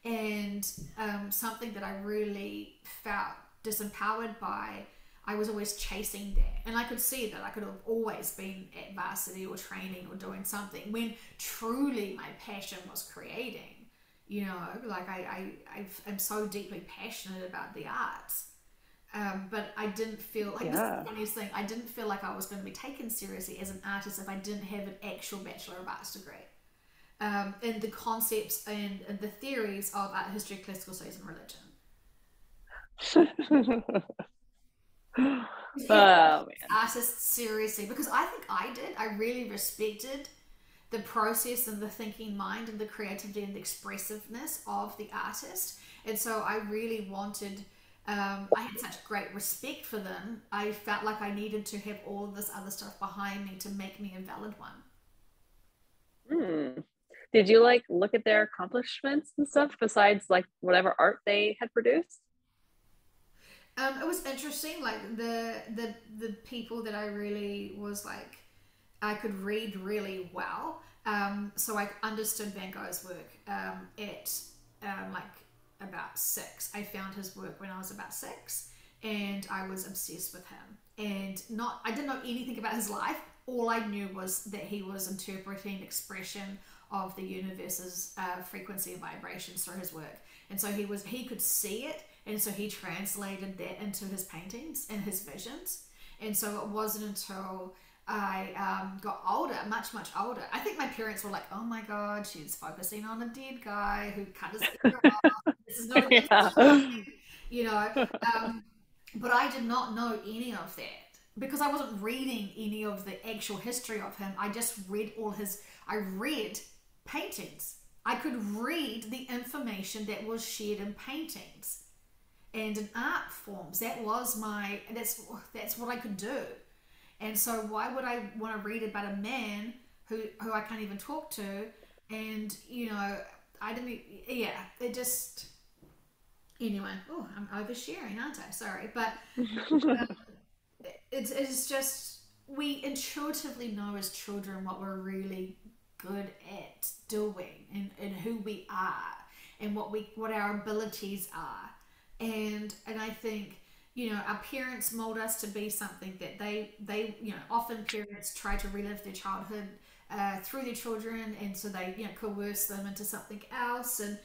Speaker 2: And something that I really felt disempowered by, I was always chasing that, and I could see that I could have always been at varsity or training or doing something, when truly my passion was creating. You know, like I'm so deeply passionate about the arts, but I didn't feel like, this is the funniest thing, I didn't feel like I was going to be taken seriously as an artist if I didn't have an actual Bachelor of Arts degree. And the concepts and the theories of art history, classical studies, and religion.
Speaker 1: Oh man.
Speaker 2: Artists seriously, because I think I really respected the process and the thinking mind and the creativity and the expressiveness of the artist. And so I really wanted, I had such great respect for them. I felt like I needed to have all of this other stuff behind me to make me a valid one.
Speaker 1: Did you like look at their accomplishments and stuff besides like whatever art they had produced?
Speaker 2: It was interesting, like the people that I really was like, I could read really well. So I understood Van Gogh's work at like about 6. I found his work when I was about 6, and I was obsessed with him. And not, I didn't know anything about his life. All I knew was that he was interpreting expression of the universe's frequency and vibrations through his work. And so he could see it, and so he translated that into his paintings and his visions. And so it wasn't until I got older, much, much older. I think my parents were like, oh my God, she's focusing on a dead guy who cut his ear off. This is not a good sign, you know. But I did not know any of that because I wasn't reading any of the actual history of him. I just read I read paintings. I could read the information that was shared in paintings and in art forms. That's what I could do. And so why would I want to read about a man who I can't even talk to? And, you know, I didn't, yeah, it just, anyway, oh, I'm oversharing, aren't I? Sorry. But it's just, we intuitively know as children what we're really good at doing, and who we are, and what our abilities are. And I think, you know, our parents mold us to be something that they you know, often parents try to relive their childhood through their children, and so they, you know, coerce them into something else. And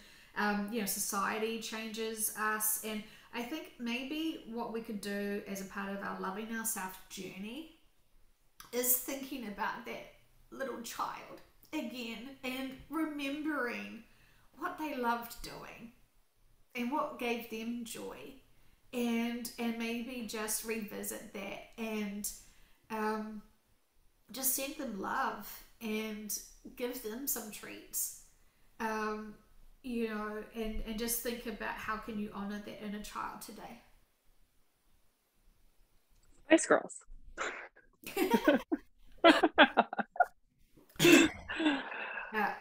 Speaker 2: you know, society changes us. And I think maybe what we could do as a part of our loving ourselves journey is thinking about that little child again and remembering what they loved doing and what gave them joy, and maybe just revisit that, and just send them love and give them some treats, you know, and just think about how can you honor that inner child today.
Speaker 1: Spice Girls.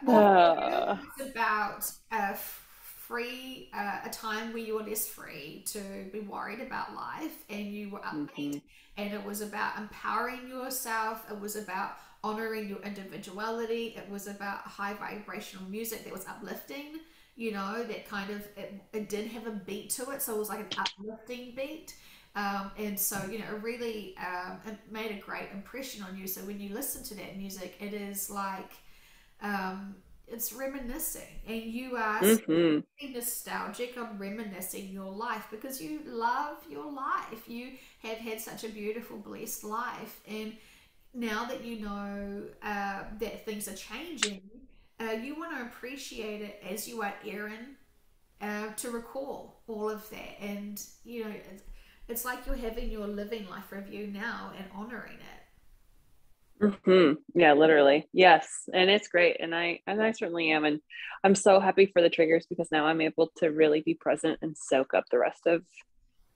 Speaker 2: Well, it's about a time where you were less free to be worried about life, and you were upbeat,
Speaker 1: Mhm.
Speaker 2: and it was about empowering yourself. It was about honoring your individuality. It was about high vibrational music that was uplifting, you know, that kind of, it did have a beat to it, so it was like an uplifting beat. And so, you know, it really it made a great impression on you. So when you listen to that music, it is like it's reminiscing, and you are
Speaker 1: Mhm.
Speaker 2: nostalgic of reminiscing your life because you love your life. You have had such a beautiful, blessed life, and now that you know that things are changing, you want to appreciate it as you are Erin, to recall all of that. And you know, it's like you're having your living life review now and honoring it.
Speaker 1: Yeah, literally. Yes. And it's great. And I certainly am. And I'm so happy for the triggers because now I'm able to really be present and soak up the rest of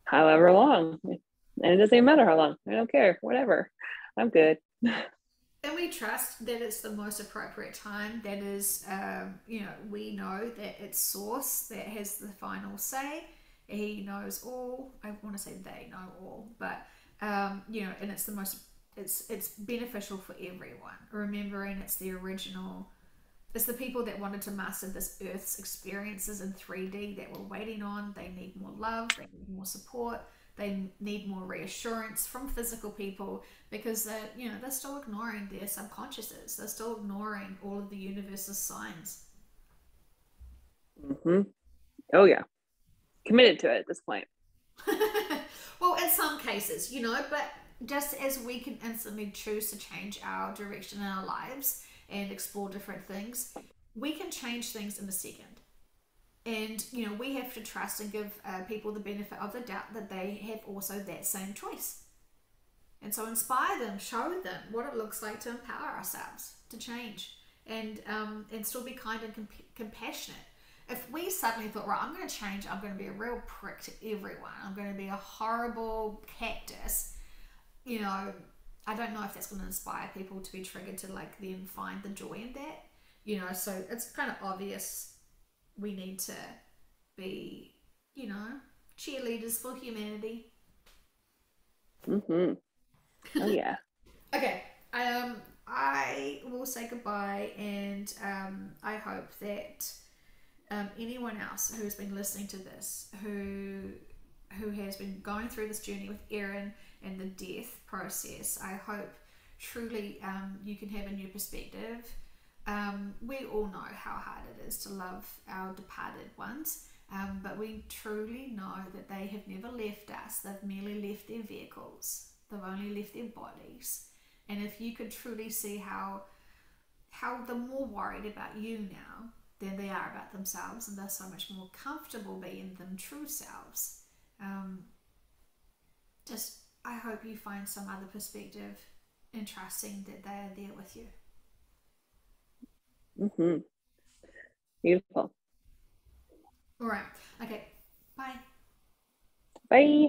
Speaker 1: however long. And it doesn't even matter how long. I don't care. Whatever. I'm good.
Speaker 2: And we trust that it's the most appropriate time. That is, you know, we know that it's Source that has the final say. He knows all. I want to say they know all, but you know, and it's the most. It's beneficial for everyone. Remembering it's the original. It's the people that wanted to master this Earth's experiences in 3D that we're waiting on. They need more love, they need more support, they need more reassurance from physical people because they're, you know, they're still ignoring their subconsciouses. They're still ignoring all of the universe's signs.
Speaker 1: Hmm. Oh, yeah. Committed to it at this point.
Speaker 2: Well, in some cases, you know, but just as we can instantly choose to change our direction in our lives and explore different things, we can change things in a second. And you know, we have to trust and give people the benefit of the doubt that they have also that same choice. And so inspire them, show them what it looks like to empower ourselves to change, and still be kind and compassionate. If we suddenly thought, right, I'm going to change, I'm going to be a real prick to everyone, I'm going to be a horrible cactus, you know, I don't know if that's going to inspire people to be triggered to like then find the joy in that, you know. So it's kind of obvious we need to be, you know, cheerleaders for humanity.
Speaker 1: Hmm. Oh, yeah.
Speaker 2: Okay. I will say goodbye, and I hope that anyone else who's been listening to this who has been going through this journey with Erin and the death process, I hope truly you can have a new perspective. We all know how hard it is to love our departed ones, but we truly know that they have never left us. They've merely left their vehicles. They've only left their bodies. And if you could truly see how they're more worried about you now than they are about themselves, and they're so much more comfortable being them true selves. Just, I hope you find some other perspective in trusting that they are there with you.
Speaker 1: Mm-hmm. Beautiful.
Speaker 2: All right. Okay. Bye.
Speaker 1: Bye.